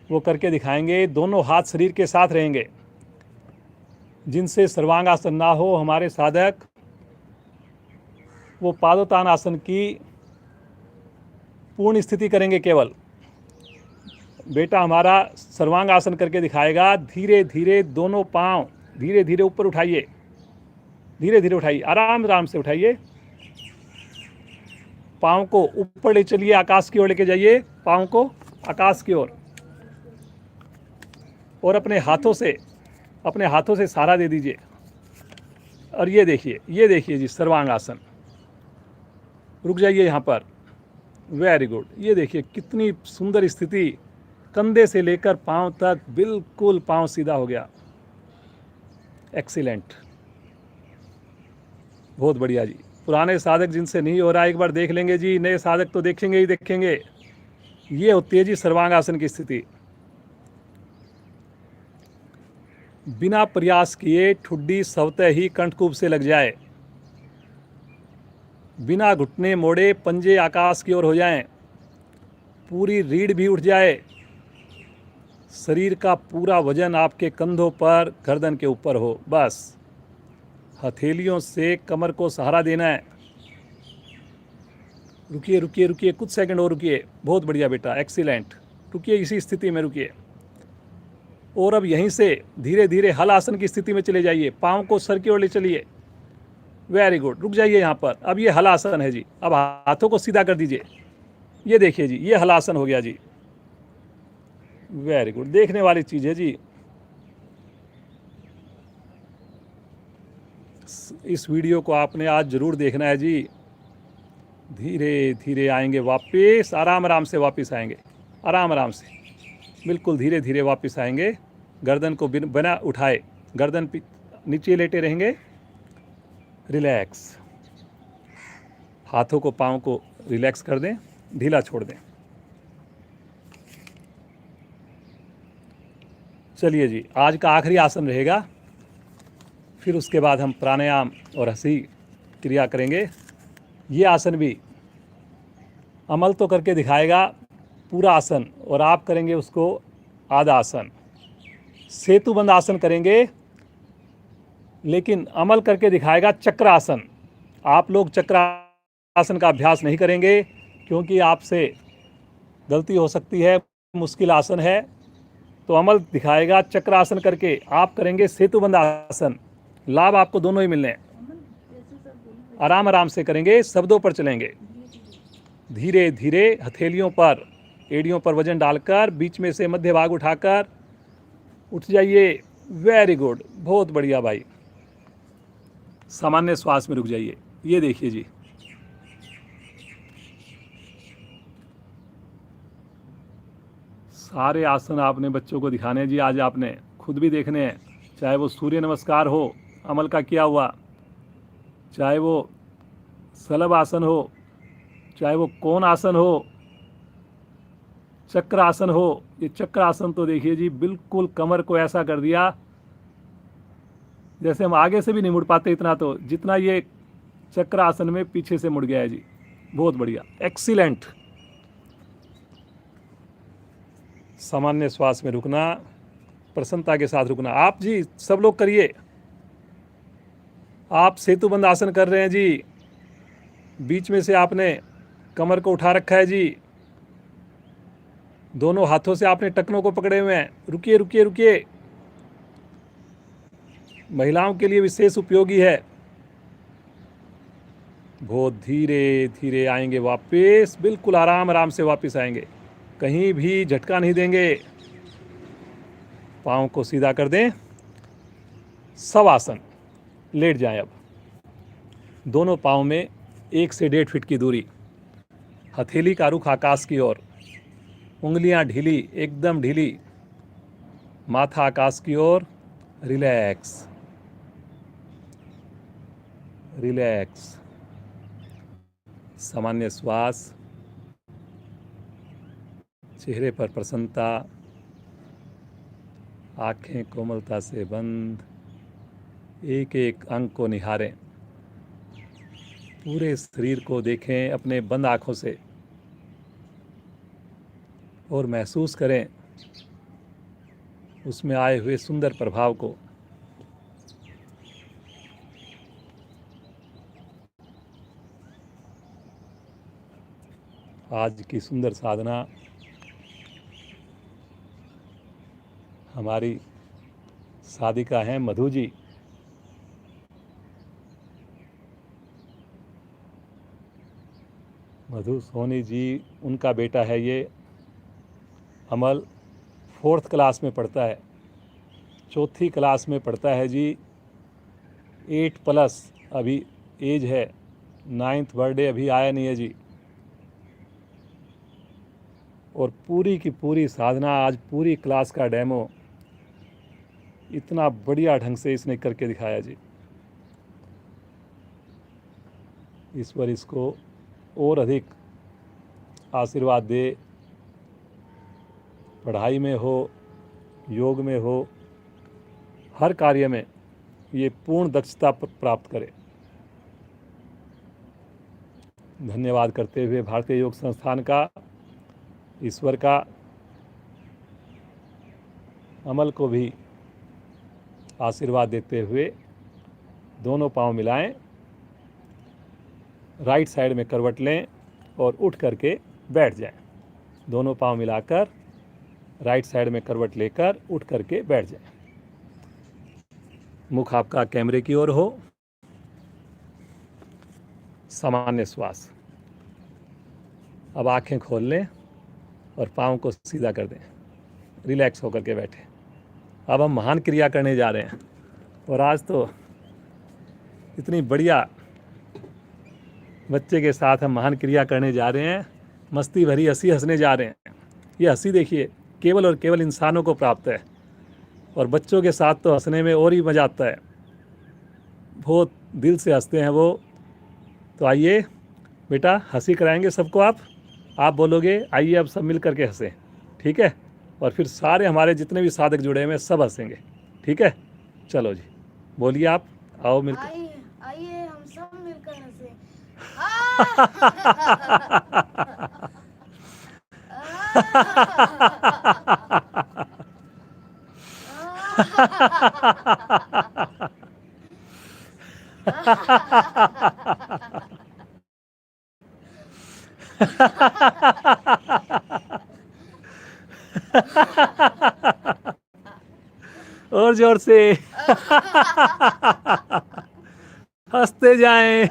वो करके दिखाएंगे। दोनों हाथ शरीर के साथ रहेंगे। जिनसे सर्वांग आसन ना हो हमारे साधक, वो पादोत्तान आसन की पूर्ण स्थिति करेंगे केवल। बेटा हमारा सर्वांग आसन करके दिखाएगा। धीरे धीरे दोनों पांव धीरे धीरे ऊपर उठाइए, धीरे धीरे उठाइए, आराम आराम से उठाइए। पाँव को ऊपर ले चलिए, आकाश की ओर लेके जाइए, पाँव को आकाश की ओर, और अपने हाथों से सहारा दे दीजिए। और ये देखिए जी सर्वांग आसन। रुक जाइए यहाँ पर, वेरी गुड। ये देखिए कितनी सुंदर स्थिति, कंधे से लेकर पाँव तक बिल्कुल पाँव सीधा हो गया। एक्सीलेंट, बहुत बढ़िया जी। पुराने साधक जिनसे नहीं हो रहा एक बार देख लेंगे जी, नए साधक तो देखेंगे ही देखेंगे। ये होती है जी सर्वांग आसन की स्थिति। बिना प्रयास किए ठुड्डी स्वतः ही कंठकूप से लग जाए। बिना घुटने मोड़े पंजे आकाश की ओर हो जाएं, पूरी रीढ़ भी उठ जाए, शरीर का पूरा वजन आपके कंधों पर, गर्दन के ऊपर हो। बस हथेलियों से कमर को सहारा देना है। रुकिए रुकिए रुकिए, कुछ सेकंड और रुकिए। बहुत बढ़िया बेटा, एक्सीलेंट। रुकिए, इसी स्थिति में रुकिए। और अब यहीं से धीरे धीरे हल आसन की स्थिति में चले जाइए। पाँव को सर की ओर ले चलिए, वेरी गुड। रुक जाइए यहाँ पर। अब ये हल आसन है जी। अब हाथों को सीधा कर दीजिए। ये देखिए जी, ये हल आसन हो गया जी, वेरी गुड। देखने वाली चीज़ है जी। इस वीडियो को आपने आज ज़रूर देखना है जी। धीरे धीरे आएंगे वापस, आराम आराम से वापस आएंगे, आराम आराम से, बिल्कुल धीरे धीरे वापस आएंगे। गर्दन को बिना उठाए गर्दन नीचे लेटे रहेंगे, रिलैक्स। हाथों को, पाँव को रिलैक्स कर दें, ढीला छोड़ दें। चलिए जी, आज का आखिरी आसन रहेगा, फिर उसके बाद हम प्राणायाम और हंसी क्रिया करेंगे। ये आसन भी अमल तो करके दिखाएगा पूरा आसन, और आप करेंगे उसको आधा आसन। सेतुबंद आसन करेंगे, लेकिन अमल करके दिखाएगा चक्रासन। आप लोग चक्रासन का अभ्यास नहीं करेंगे, क्योंकि आपसे गलती हो सकती है, मुश्किल आसन है। तो अमल दिखाएगा चक्रासन करके, आप करेंगे सेतुबंद आसन। लाभ आपको दोनों ही मिलने हैं। आराम आराम से करेंगे, शब्दों पर चलेंगे। धीरे धीरे हथेलियों पर, एड़ियों पर वजन डालकर, बीच में से मध्य भाग उठाकर उठ जाइए, वेरी गुड, बहुत बढ़िया भाई। सामान्य श्वास में रुक जाइए। ये देखिए जी, सारे आसन आपने बच्चों को दिखाने जी। आज आपने खुद भी देखने हैं, चाहे वो सूर्य नमस्कार हो अमल का किया हुआ, चाहे वो सलभ आसन हो, चाहे वो कोण आसन हो, चक्र आसन हो। ये चक्र आसन तो देखिए जी, बिल्कुल कमर को ऐसा कर दिया जैसे हम आगे से भी नहीं मुड़ पाते इतना, तो जितना ये चक्र आसन में पीछे से मुड़ गया है जी। बहुत बढ़िया, एक्सीलेंट। सामान्य श्वास में रुकना, प्रसन्नता के साथ रुकना। आप जी सब लोग करिए। आप सेतुबंद आसन कर रहे हैं जी, बीच में से आपने कमर को उठा रखा है जी, दोनों हाथों से आपने टखनों को पकड़े हुए हैं। रुकिए रुकिए रुकिए, महिलाओं के लिए विशेष उपयोगी है। बहुत धीरे धीरे आएंगे वापस, बिल्कुल आराम आराम से वापस आएंगे, कहीं भी झटका नहीं देंगे। पाँव को सीधा कर दें, शवासन, लेट जाएं। अब दोनों पाँव में 1 से 1.5 फीट की दूरी, हथेली का रुख आकाश की ओर, उंगलियां ढीली, एकदम ढीली, माथा आकाश की ओर। रिलैक्स रिलैक्स, सामान्य श्वास, चेहरे पर प्रसन्नता, आंखें कोमलता से बंद, एक एक अंग को निहारें, पूरे शरीर को देखें अपने बंद आँखों से और महसूस करें उसमें आए हुए सुंदर प्रभाव को। आज की सुंदर साधना हमारी साधिका हैं मधु जी। मधु सोनी जी, उनका बेटा है ये अमल, 4th क्लास में पढ़ता है, 4थी क्लास में पढ़ता है जी, 8+ अभी एज है, 9th बर्थडे अभी आया नहीं है जी। और पूरी की पूरी साधना, आज पूरी क्लास का डेमो इतना बढ़िया ढंग से इसने करके दिखाया जी। ईश्वर इसको और अधिक आशीर्वाद दे, पढ़ाई में हो, योग में हो, हर कार्य में ये पूर्ण दक्षता प्राप्त करे। धन्यवाद करते हुए भारतीय योग संस्थान का, ईश्वर का, अमल को भी आशीर्वाद देते हुए दोनों पांव मिलाएं, राइट साइड में करवट लें और उठ करके बैठ जाएं। दोनों पांव मिलाकर राइट साइड में करवट लेकर उठ करके बैठ जाएं। मुख आपका कैमरे की ओर हो। सामान्य श्वास। अब आंखें खोल लें और पाँव को सीधा कर दें, रिलैक्स होकर के बैठे। अब हम महान क्रिया करने जा रहे हैं, और आज तो इतनी बढ़िया बच्चे के साथ हम महान क्रिया करने जा रहे हैं, मस्ती भरी हंसी हंसने जा रहे हैं। ये हंसी देखिए केवल और केवल इंसानों को प्राप्त है, और बच्चों के साथ तो हंसने में और ही मज़ा आता है, बहुत दिल से हंसते हैं वो। तो आइए बेटा, हंसी कराएंगे सबको। आप बोलोगे आइए अब सब मिल करके हंसें, ठीक है? और फिर सारे हमारे जितने भी साधक जुड़े हुए हैं सब हंसेंगे, ठीक है? चलो जी, बोलिए आप, आओ मिलकर। आइए हम सब मिलकर हंसें। और जोर से हंसते जाएं,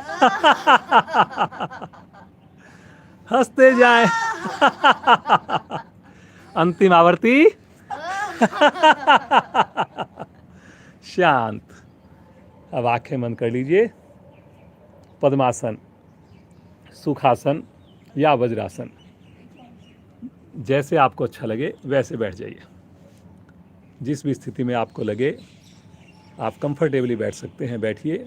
हंसते जाएं। अंतिम आवर्ती। शांत। अब आंखें बंद कर लीजिए। पद्मासन, सुखासन या वज्रासन, जैसे आपको अच्छा लगे वैसे बैठ जाइए। जिस भी स्थिति में आपको लगे आप कंफर्टेबली बैठ सकते हैं, बैठिए।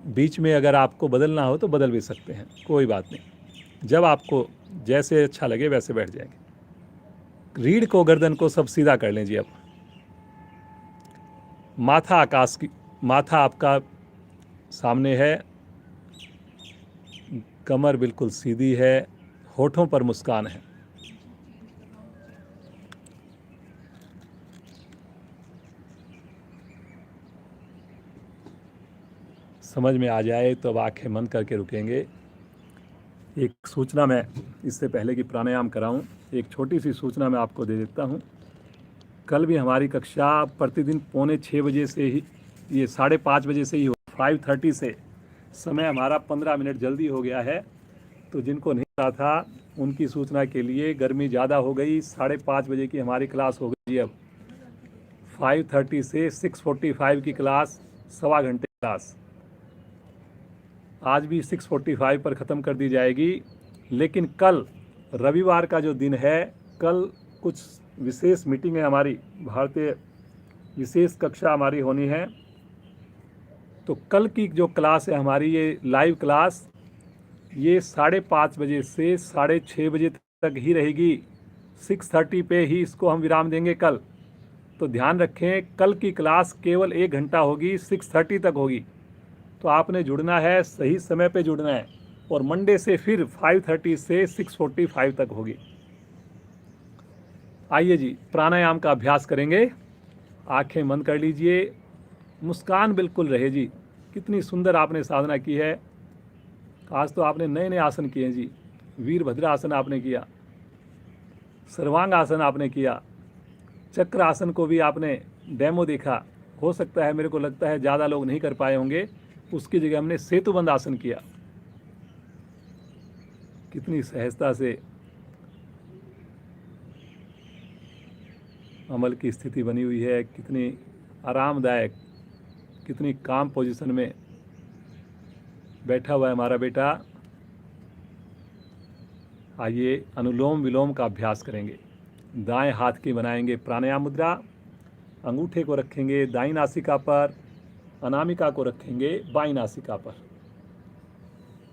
बीच में अगर आपको बदलना हो तो बदल भी सकते हैं, कोई बात नहीं। जब आपको जैसे अच्छा लगे वैसे बैठ जाएंगे। रीढ़ को, गर्दन को सब सीधा कर लें जी। अब माथा आपका सामने है, कमर बिल्कुल सीधी है, होठों पर मुस्कान है। समझ में आ जाए तो अब आंखें बंद करके रुकेंगे। एक सूचना मैं इससे पहले कि प्राणायाम कराऊं, एक छोटी सी सूचना मैं आपको दे देता हूं। कल भी हमारी कक्षा प्रतिदिन 5:45 से ही, ये 5:30 बजे से ही हो, 5:30 से। समय हमारा 15 मिनट जल्दी हो गया है। तो जिनको नहीं पता था उनकी सूचना के लिए, गर्मी ज़्यादा हो गई, 5:30 बजे की हमारी क्लास हो गई। अब 5:30 से 6:45 की क्लास, सवा घंटे क्लास आज भी 6:45 पर ख़त्म कर दी जाएगी। लेकिन कल रविवार का जो दिन है, कल कुछ विशेष मीटिंग है हमारी, भारतीय विशेष कक्षा हमारी होनी है। तो कल की जो क्लास है हमारी, ये लाइव क्लास, ये 5:30 बजे से 6:30 बजे तक ही रहेगी। 6:30 पे ही इसको हम विराम देंगे कल। तो ध्यान रखें, कल की क्लास केवल 1 घंटा होगी, 6:30 तक होगी। तो आपने जुड़ना है, सही समय पे जुड़ना है। और मंडे से फिर 5:30 से 6:45 तक होगी। आइए जी, प्राणायाम का अभ्यास करेंगे। आंखें बंद कर लीजिए, मुस्कान बिल्कुल रहे जी। कितनी सुंदर आपने साधना की है। आज तो आपने नए नए आसन किए हैं जी। वीरभद्र आसन आपने किया, सर्वांग आसन आपने किया, चक्र आसन को भी आपने डेमो देखा। हो सकता है, मेरे को लगता है ज़्यादा लोग नहीं कर पाए होंगे, उसकी जगह हमने सेतुबंद आसन किया। कितनी सहजता से अमल की स्थिति बनी हुई है, कितनी आरामदायक, कितनी काम पोजीशन में बैठा हुआ है हमारा बेटा। आइए अनुलोम विलोम का अभ्यास करेंगे। दाएं हाथ की बनाएंगे प्राणायाम मुद्रा, अंगूठे को रखेंगे दाईं नासिका पर, अनामिका को रखेंगे बाईं नासिका पर।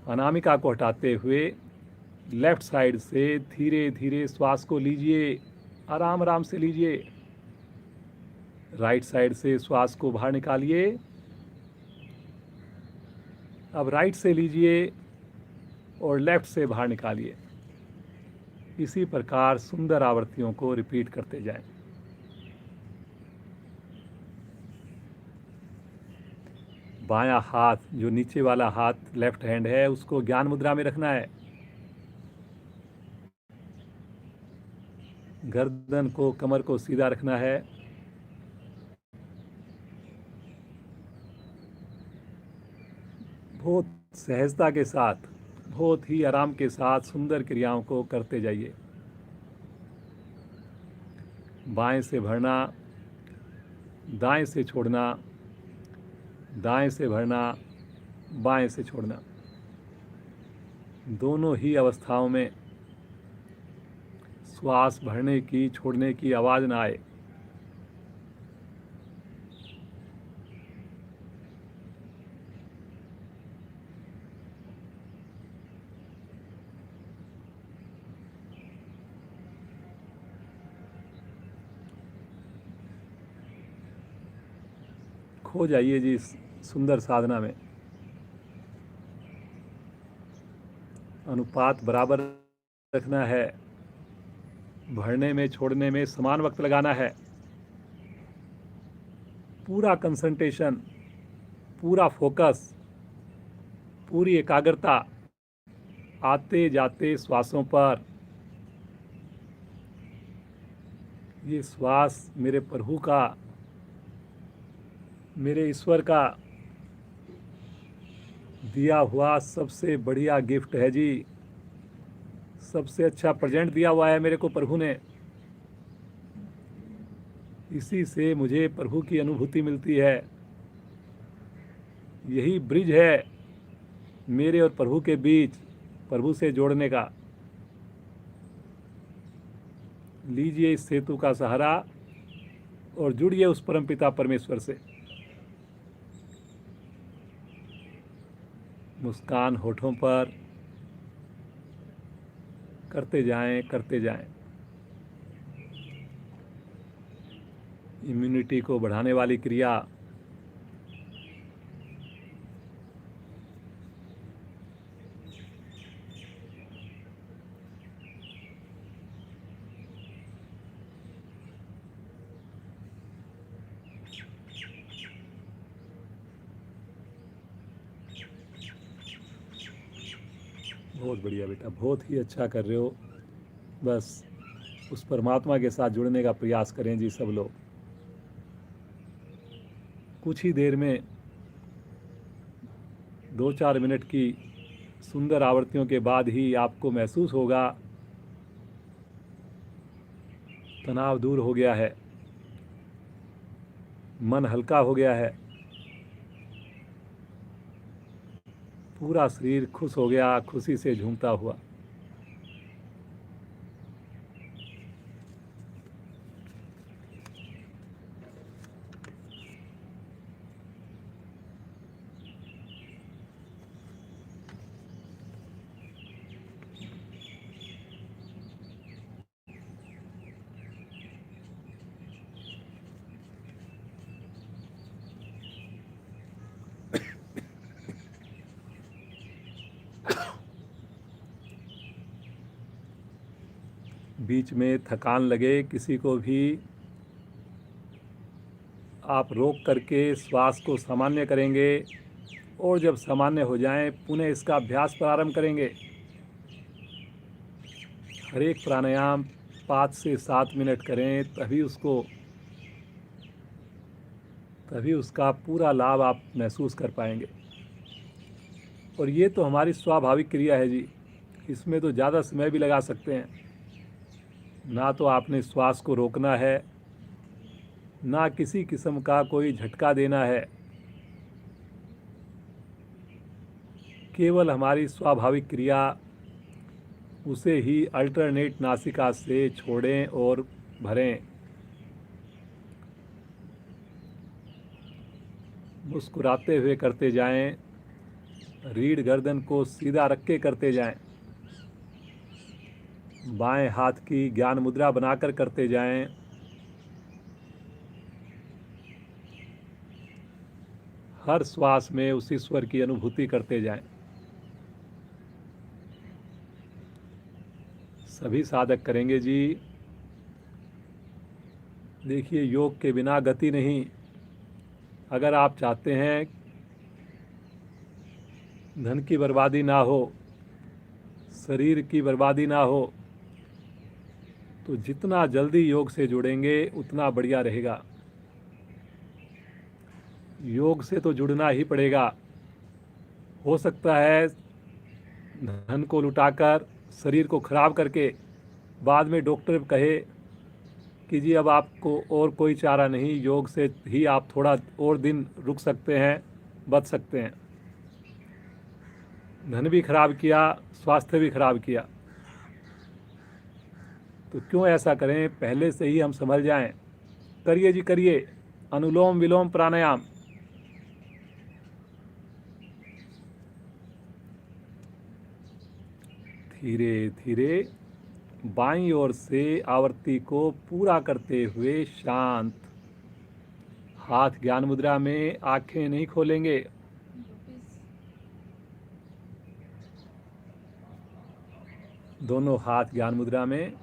अनामिका को हटाते हुए लेफ्ट साइड से धीरे धीरे श्वास को लीजिए, आराम आराम से लीजिए। राइट साइड से श्वास को बाहर निकालिए। अब राइट से लीजिए और लेफ्ट से बाहर निकालिए। इसी प्रकार सुंदर आवृत्तियों को रिपीट करते जाएं। बायां हाथ, जो नीचे वाला हाथ लेफ्ट हैंड है, उसको ज्ञान मुद्रा में रखना है। गर्दन को, कमर को सीधा रखना है। बहुत सहजता के साथ, बहुत ही आराम के साथ सुंदर क्रियाओं को करते जाइए। बाएं से भरना, दाएं से छोड़ना, दाएं से भरना, बाएं से छोड़ना। दोनों ही अवस्थाओं में श्वास भरने की, छोड़ने की आवाज़ ना आए। खो जाइए जी इस सुंदर साधना में। अनुपात बराबर रखना है, भरने में छोड़ने में समान वक्त लगाना है। पूरा कंसंट्रेशन, पूरा फोकस, पूरी एकाग्रता आते जाते श्वासों पर। ये श्वास मेरे प्रभु का, मेरे ईश्वर का दिया हुआ सबसे बढ़िया गिफ्ट है जी। सबसे अच्छा प्रेजेंट दिया हुआ है मेरे को प्रभु ने। इसी से मुझे प्रभु की अनुभूति मिलती है। यही ब्रिज है मेरे और प्रभु के बीच, प्रभु से जोड़ने का। लीजिए इस सेतु का सहारा और जुड़िए उस परमपिता परमेश्वर से। मुस्कान होठों पर, करते जाएं करते जाएं। इम्यूनिटी को बढ़ाने वाली क्रिया बहुत बढ़िया बेटा, बहुत ही अच्छा कर रहे हो। बस उस परमात्मा के साथ जुड़ने का प्रयास करें जी सब लोग। कुछ ही देर में 2-4 मिनट की सुंदर आवृत्तियों के बाद ही आपको महसूस होगा तनाव दूर हो गया है, मन हल्का हो गया है, पूरा शरीर खुश हो गया, खुशी से झूमता हुआ। बीच में थकान लगे किसी को भी, आप रोक करके श्वास को सामान्य करेंगे और जब सामान्य हो जाएं पुनः इसका अभ्यास प्रारंभ करेंगे। हर एक प्राणायाम 5 से 7 मिनट करें, तभी उसका पूरा लाभ आप महसूस कर पाएंगे। और ये तो हमारी स्वाभाविक क्रिया है जी, इसमें तो ज़्यादा समय भी लगा सकते हैं। ना तो आपने श्वास को रोकना है, ना किसी किस्म का कोई झटका देना है, केवल हमारी स्वाभाविक क्रिया, उसे ही अल्टरनेट नासिका से छोड़ें और भरें। मुस्कुराते हुए करते जाएं, रीढ़ गर्दन को सीधा रख के करते जाएं, बाएं हाथ की ज्ञान मुद्रा बनाकर करते जाएं। हर श्वास में उस ईश्वर की अनुभूति करते जाएं। सभी साधक करेंगे जी। देखिए, योग के बिना गति नहीं। अगर आप चाहते हैं धन की बर्बादी ना हो, शरीर की बर्बादी ना हो, तो जितना जल्दी योग से जुड़ेंगे उतना बढ़िया रहेगा। योग से तो जुड़ना ही पड़ेगा। हो सकता है धन को लुटाकर, शरीर को खराब करके बाद में डॉक्टर कहे कि जी अब आपको और कोई चारा नहीं, योग से ही आप थोड़ा और दिन रुक सकते हैं, बच सकते हैं। धन भी खराब किया, स्वास्थ्य भी खराब किया। तो क्यों ऐसा करें, पहले से ही हम संभल जाएं। करिए जी करिए, अनुलोम विलोम प्राणायाम। धीरे धीरे बाईं ओर से आवृत्ति को पूरा करते हुए शांत, हाथ ज्ञान मुद्रा में, आंखें नहीं खोलेंगे। दोनों हाथ ज्ञान मुद्रा में,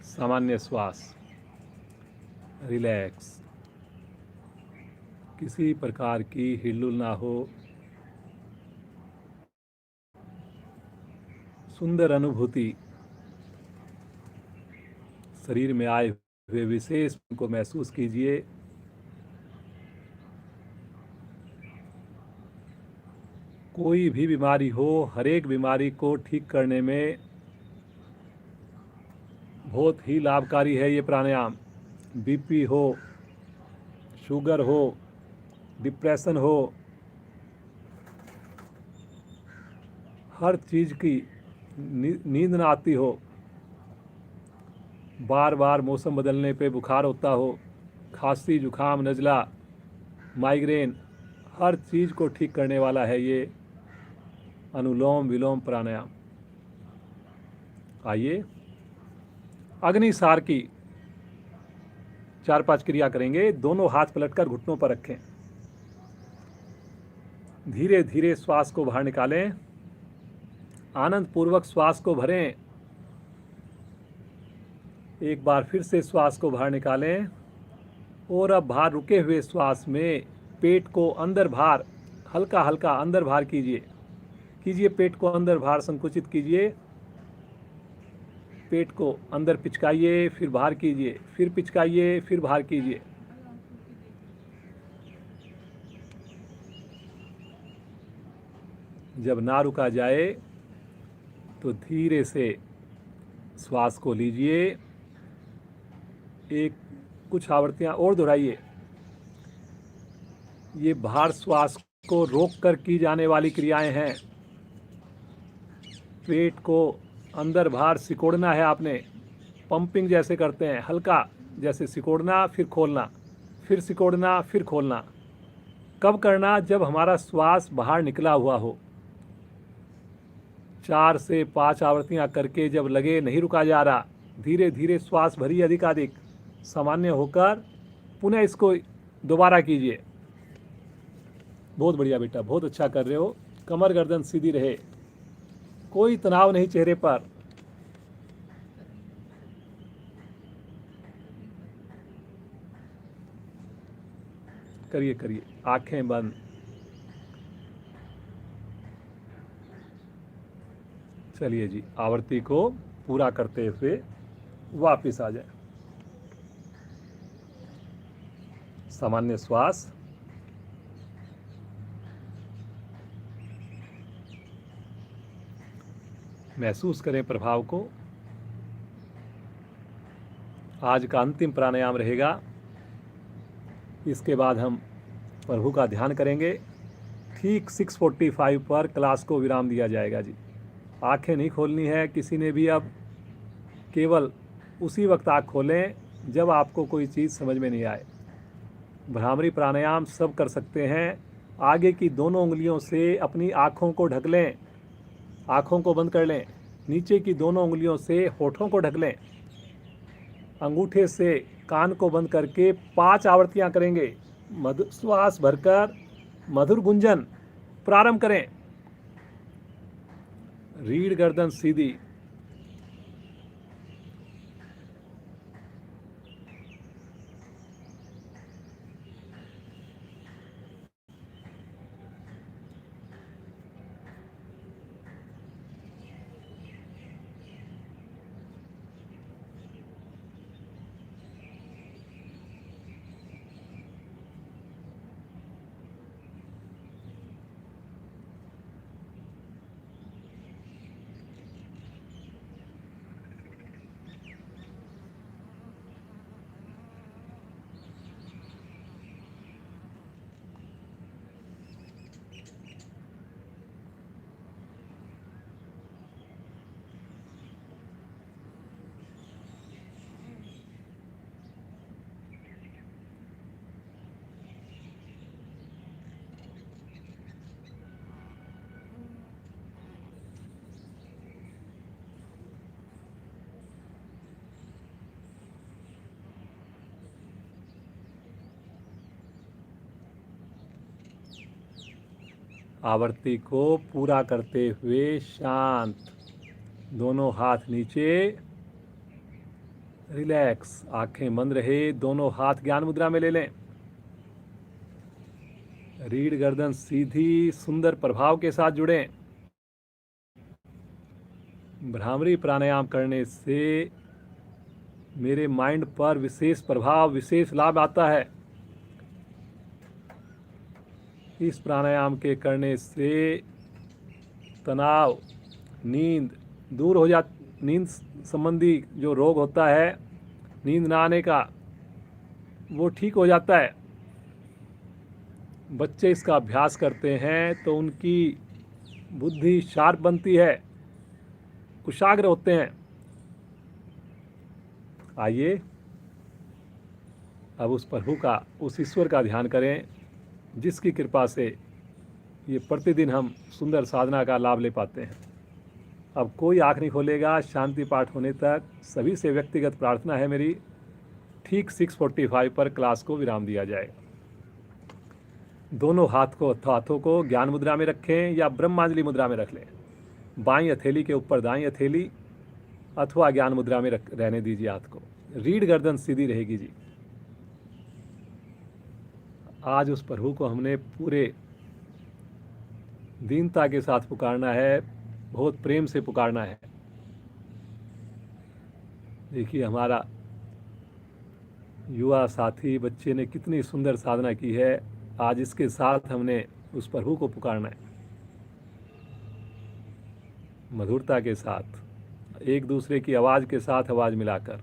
सामान्य श्वास, रिलैक्स, किसी प्रकार की हिलडुल ना हो। सुंदर अनुभूति, शरीर में आए हुए विशेष को महसूस कीजिए। कोई भी बीमारी हो, हर एक बीमारी को ठीक करने में बहुत ही लाभकारी है ये प्राणायाम। बीपी हो, शुगर हो, डिप्रेशन हो, हर चीज़ की नींद ना आती हो, बार बार मौसम बदलने पे बुखार होता हो, खांसी जुखाम नज़ला माइग्रेन हर चीज़ को ठीक करने वाला है ये अनुलोम विलोम प्राणायाम। आइए अग्निसार की 4-5 क्रिया करेंगे। दोनों हाथ पलटकर घुटनों पर रखें। धीरे धीरे श्वास को बाहर निकालें। आनंद पूर्वक श्वास को भरें। एक बार फिर से श्वास को बाहर निकालें और अब बाहर रुके हुए श्वास में पेट को अंदर भार हल्का हल्का अंदर भार कीजिए पेट को अंदर भार संकुचित कीजिए। पेट को अंदर पिचकाइए, फिर बाहर कीजिए, फिर पिचकाइए, फिर बाहर कीजिए। जब ना रुका जाए तो धीरे से श्वास को लीजिए। कुछ आवृत्तियां और दोहराइए। ये बाहर श्वास को रोककर की जाने वाली क्रियाएं हैं। पेट को अंदर बाहर सिकोड़ना है आपने। पंपिंग जैसे करते हैं, हल्का जैसे सिकोड़ना फिर खोलना, फिर सिकोड़ना फिर खोलना। कब करना? जब हमारा श्वास बाहर निकला हुआ हो। 4 से 5 आवृत्तियां करके जब लगे नहीं रुका जा रहा, धीरे धीरे श्वास भरिए अधिकाधिक, सामान्य होकर पुनः इसको दोबारा कीजिए। बहुत बढ़िया बेटा, बहुत अच्छा कर रहे हो। कमर गर्दन सीधी रहे, कोई तनाव नहीं चेहरे पर। करिए करिए, आंखें बंद। चलिए जी, आवृत्ति को पूरा करते हुए वापस आ जाए। सामान्य श्वास। महसूस करें प्रभाव को। आज का अंतिम प्राणायाम रहेगा। इसके बाद हम प्रभु का ध्यान करेंगे। ठीक 6:45 पर क्लास को विराम दिया जाएगा जी। आंखें नहीं खोलनी है किसी ने भी। अब केवल उसी वक्त आँख खोलें जब आपको कोई चीज़ समझ में नहीं आए। भ्रामरी प्राणायाम सब कर सकते हैं। आगे की दोनों उंगलियों से अपनी आँखों को ढक लें, आँखों को बंद कर लें। नीचे की दोनों उंगलियों से होठों को ढक लें। अंगूठे से कान को बंद करके 5 आवृत्तियां करेंगे। श्वास भरकर मधुर गुंजन प्रारंभ करें। रीढ़ गर्दन सीधी। आवृत्ति को पूरा करते हुए शांत, दोनों हाथ नीचे, रिलैक्स, आंखें बंद रहे। दोनों हाथ ज्ञान मुद्रा में ले लें। रीढ़ गर्दन सीधी, सुंदर प्रभाव के साथ जुड़ें। भ्रामरी प्राणायाम करने से मेरे माइंड पर विशेष प्रभाव, विशेष लाभ आता है। इस प्राणायाम के करने से तनाव, नींद दूर हो नींद संबंधी जो रोग होता है, नींद ना आने का, वो ठीक हो जाता है। बच्चे इसका अभ्यास करते हैं तो उनकी बुद्धि शार्प बनती है, कुशाग्र होते हैं। आइए अब उस प्रभु का, उस ईश्वर का ध्यान करें जिसकी कृपा से ये प्रतिदिन हम सुंदर साधना का लाभ ले पाते हैं। अब कोई आँख नहीं खोलेगा शांति पाठ होने तक। सभी से व्यक्तिगत प्रार्थना है मेरी, ठीक 6:45 पर क्लास को विराम दिया जाएगा। दोनों हाथों को ज्ञान मुद्रा में रखें या ब्रह्मांजलि मुद्रा में रख लें। बाईं हथेली के ऊपर दाईं हथेली अथवा ज्ञान मुद्रा में रहने दीजिए हाथ को। रीढ़ गर्दन सीधी रहेगी जी। आज उस प्रभु को हमने पूरे दीनता के साथ पुकारना है, बहुत प्रेम से पुकारना है। देखिए हमारा युवा साथी बच्चे ने कितनी सुंदर साधना की है। आज इसके साथ हमने उस प्रभु को पुकारना है मधुरता के साथ, एक दूसरे की आवाज़ के साथ आवाज़ मिलाकर।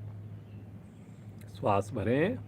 श्वास भरें।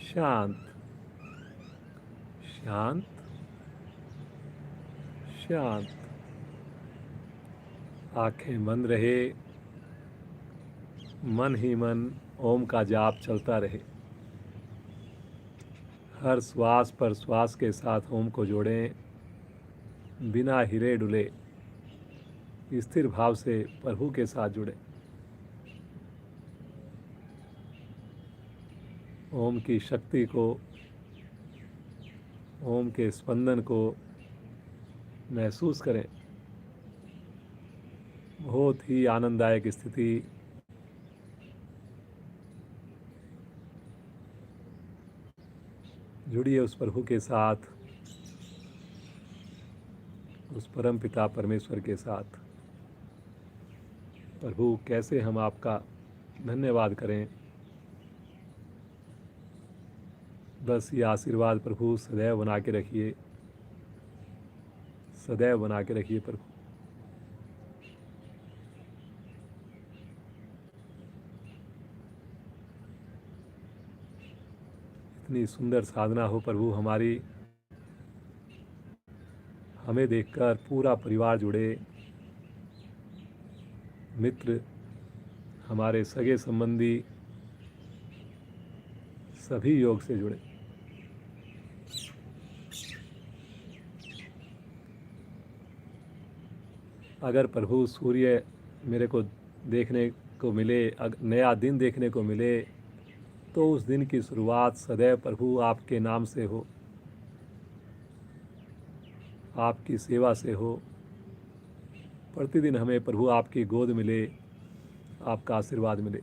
शांत शांत शांत। आंखें बंद रहे, मन ही मन ओम का जाप चलता रहे। हर श्वास पर श्वास के साथ ओम को जोड़ें, बिना हिले डुले स्थिर भाव से प्रभु के साथ जुड़ें। ओम की शक्ति को, ओम के स्पंदन को महसूस करें। बहुत ही आनंददायक स्थिति। जुड़िए उस प्रभु के साथ, उस परम पिता परमेश्वर के साथ। प्रभु, कैसे हम आपका धन्यवाद करें। बस ये आशीर्वाद प्रभु सदैव बना के रखिए, सदैव बना के रखिए प्रभु। इतनी सुंदर साधना हो प्रभु हमारी, हमें देखकर पूरा परिवार जुड़े, मित्र, हमारे सगे संबंधी सभी योग से जुड़े। अगर प्रभु सूर्य मेरे को देखने को मिले, नया दिन देखने को मिले, तो उस दिन की शुरुआत सदैव प्रभु आपके नाम से हो, आपकी सेवा से हो। प्रतिदिन हमें प्रभु आपकी गोद मिले, आपका आशीर्वाद मिले।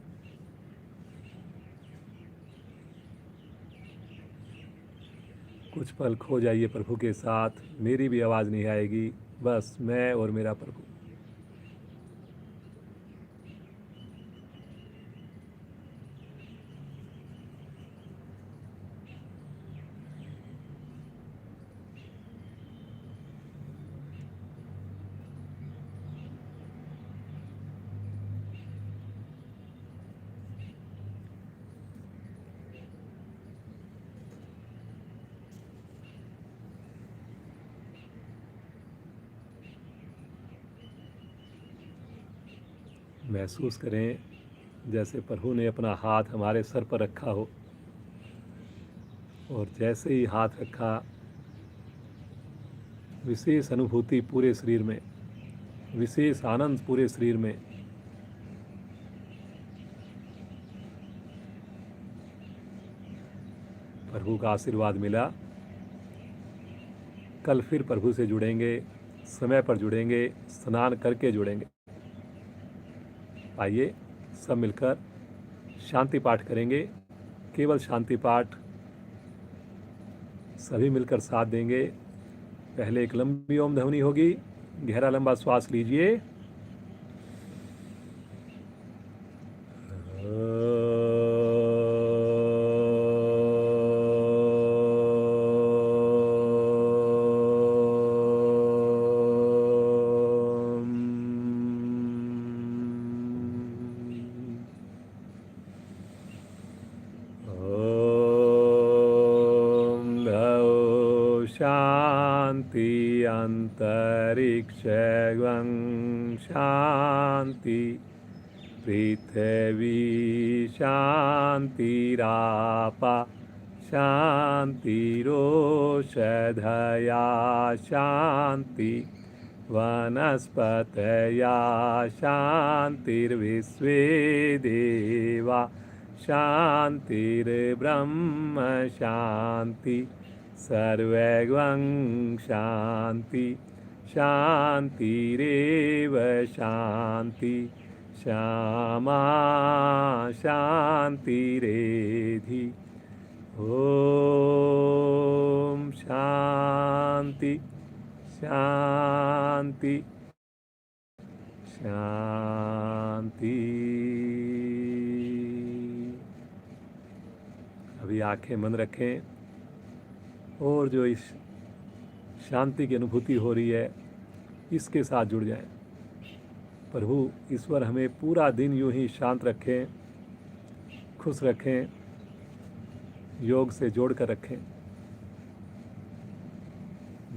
कुछ पल खो जाइए प्रभु के साथ, मेरी भी आवाज़ नहीं आएगी, बस मैं और मेरा प्रभु। महसूस करें जैसे प्रभु ने अपना हाथ हमारे सर पर रखा हो, और जैसे ही हाथ रखा, विशेष अनुभूति पूरे शरीर में, विशेष आनंद पूरे शरीर में। प्रभु का आशीर्वाद मिला। कल फिर प्रभु से जुड़ेंगे, समय पर जुड़ेंगे, स्नान करके जुड़ेंगे। आइए सब मिलकर शांति पाठ करेंगे। केवल शांति पाठ सभी मिलकर साथ देंगे। पहले एक लंबी ओम ध्वनि होगी, गहरा लंबा श्वास लीजिए। शांति अंतरिक्षं शांति, पृथ्वी शांतिरापा शांतिरोषधया शांति, वनस्पतया शांतिर्विश्वे देवा शांतिर्ब्रह्म शांति, सर्वैवं शांति शांतिरेव शांति, श्यामा शांतिरेधि। ओम शांति शांति शांति। अभी आंखें बंद रखें और जो इस शांति की अनुभूति हो रही है इसके साथ जुड़ जाएं। प्रभु ईश्वर हमें पूरा दिन यूं ही शांत रखें, खुश रखें, योग से जोड़ कर रखें।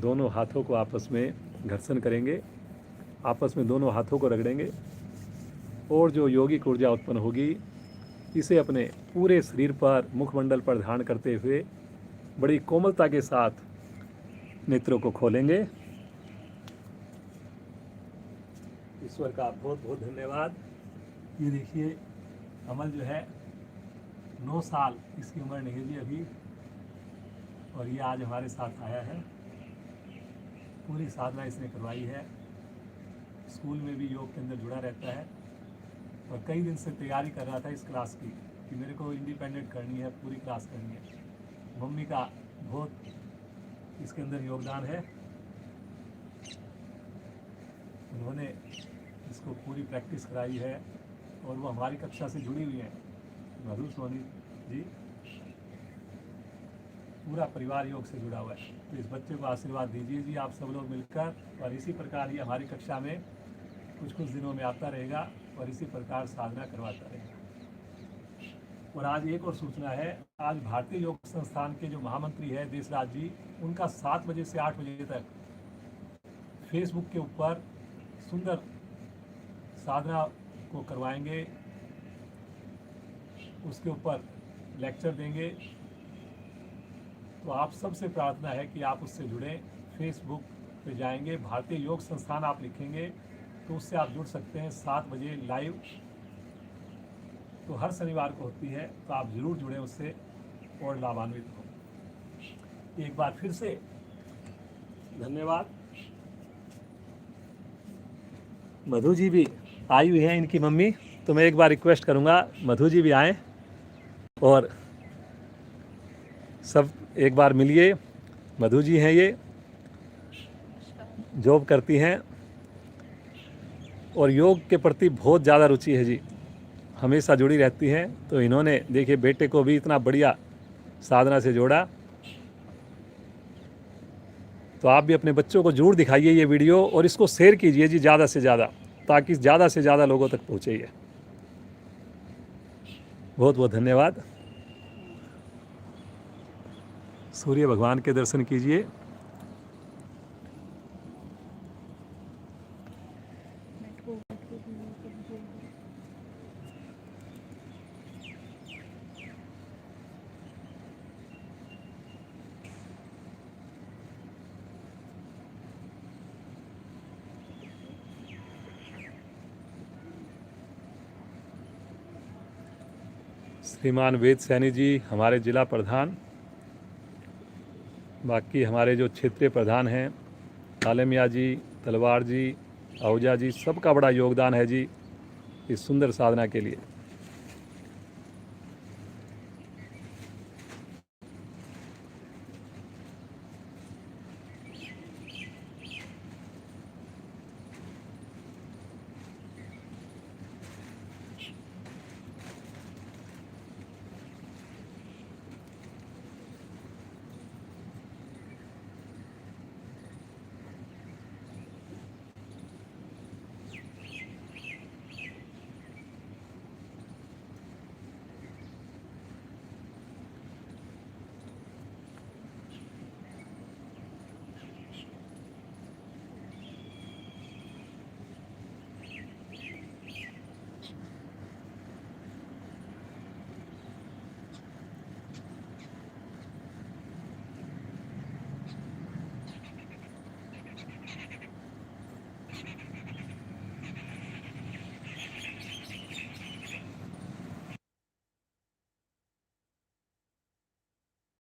दोनों हाथों को आपस में घर्षण करेंगे, आपस में दोनों हाथों को रगड़ेंगे, और जो योगिक ऊर्जा उत्पन्न होगी इसे अपने पूरे शरीर पर, मुखमंडल पर धारण करते हुए बड़ी कोमलता के साथ नेत्रों को खोलेंगे। ईश्वर का बहुत बहुत धन्यवाद। ये देखिए अमल जो है 9 साल इसकी उम्र नहीं है जी अभी, और ये आज हमारे साथ आया है। पूरी साधना इसने करवाई है। स्कूल में भी योग के अंदर जुड़ा रहता है और कई दिन से तैयारी कर रहा था इस क्लास की कि मेरे को इंडिपेंडेंट करनी है, पूरी क्लास करनी है। मम्मी का बहुत इसके अंदर योगदान है। उन्होंने इसको पूरी प्रैक्टिस कराई है और वो हमारी कक्षा से जुड़ी हुई हैं। मधु सोनी जी, पूरा परिवार योग से जुड़ा हुआ है। तो इस बच्चे को आशीर्वाद दीजिए जी आप सब लोग मिलकर, और इसी प्रकार ये हमारी कक्षा में कुछ कुछ दिनों में आता रहेगा और इसी प्रकार साधना करवाता रहेगा। और आज एक और सूचना है, आज भारतीय योग संस्थान के जो महामंत्री है देशराज जी, उनका 7 बजे से 8 बजे तक फेसबुक के ऊपर सुंदर साधना को करवाएंगे, उसके ऊपर लेक्चर देंगे। तो आप सबसे प्रार्थना है कि आप उससे जुड़ें। फेसबुक पे जाएंगे, भारतीय योग संस्थान आप लिखेंगे तो उससे आप जुड़ सकते हैं। 7 बजे लाइव तो हर शनिवार को होती है, तो आप ज़रूर जुड़ें उससे और लाभान्वित हों। एक बार फिर से धन्यवाद। मधु जी भी आई हुई हैं, इनकी मम्मी, तो मैं एक बार रिक्वेस्ट करूंगा मधु जी भी आएँ और सब एक बार मिलिए। मधु जी हैं, ये जॉब करती हैं और योग के प्रति बहुत ज़्यादा रुचि है जी, हमेशा जुड़ी रहती हैं। तो इन्होंने देखिए बेटे को भी इतना बढ़िया साधना से जोड़ा। तो आप भी अपने बच्चों को जरूर दिखाइए ये वीडियो और इसको शेयर कीजिए जी ज़्यादा से ज़्यादा, ताकि ज़्यादा से ज़्यादा लोगों तक पहुँचे ये। बहुत बहुत धन्यवाद। सूर्य भगवान के दर्शन कीजिए। श्रीमान वेद सैनी जी हमारे जिला प्रधान, बाकी हमारे जो क्षेत्रीय प्रधान हैं कालेमिया जी, तलवार जी, आहूजा जी, सबका बड़ा योगदान है जी इस सुंदर साधना के लिए।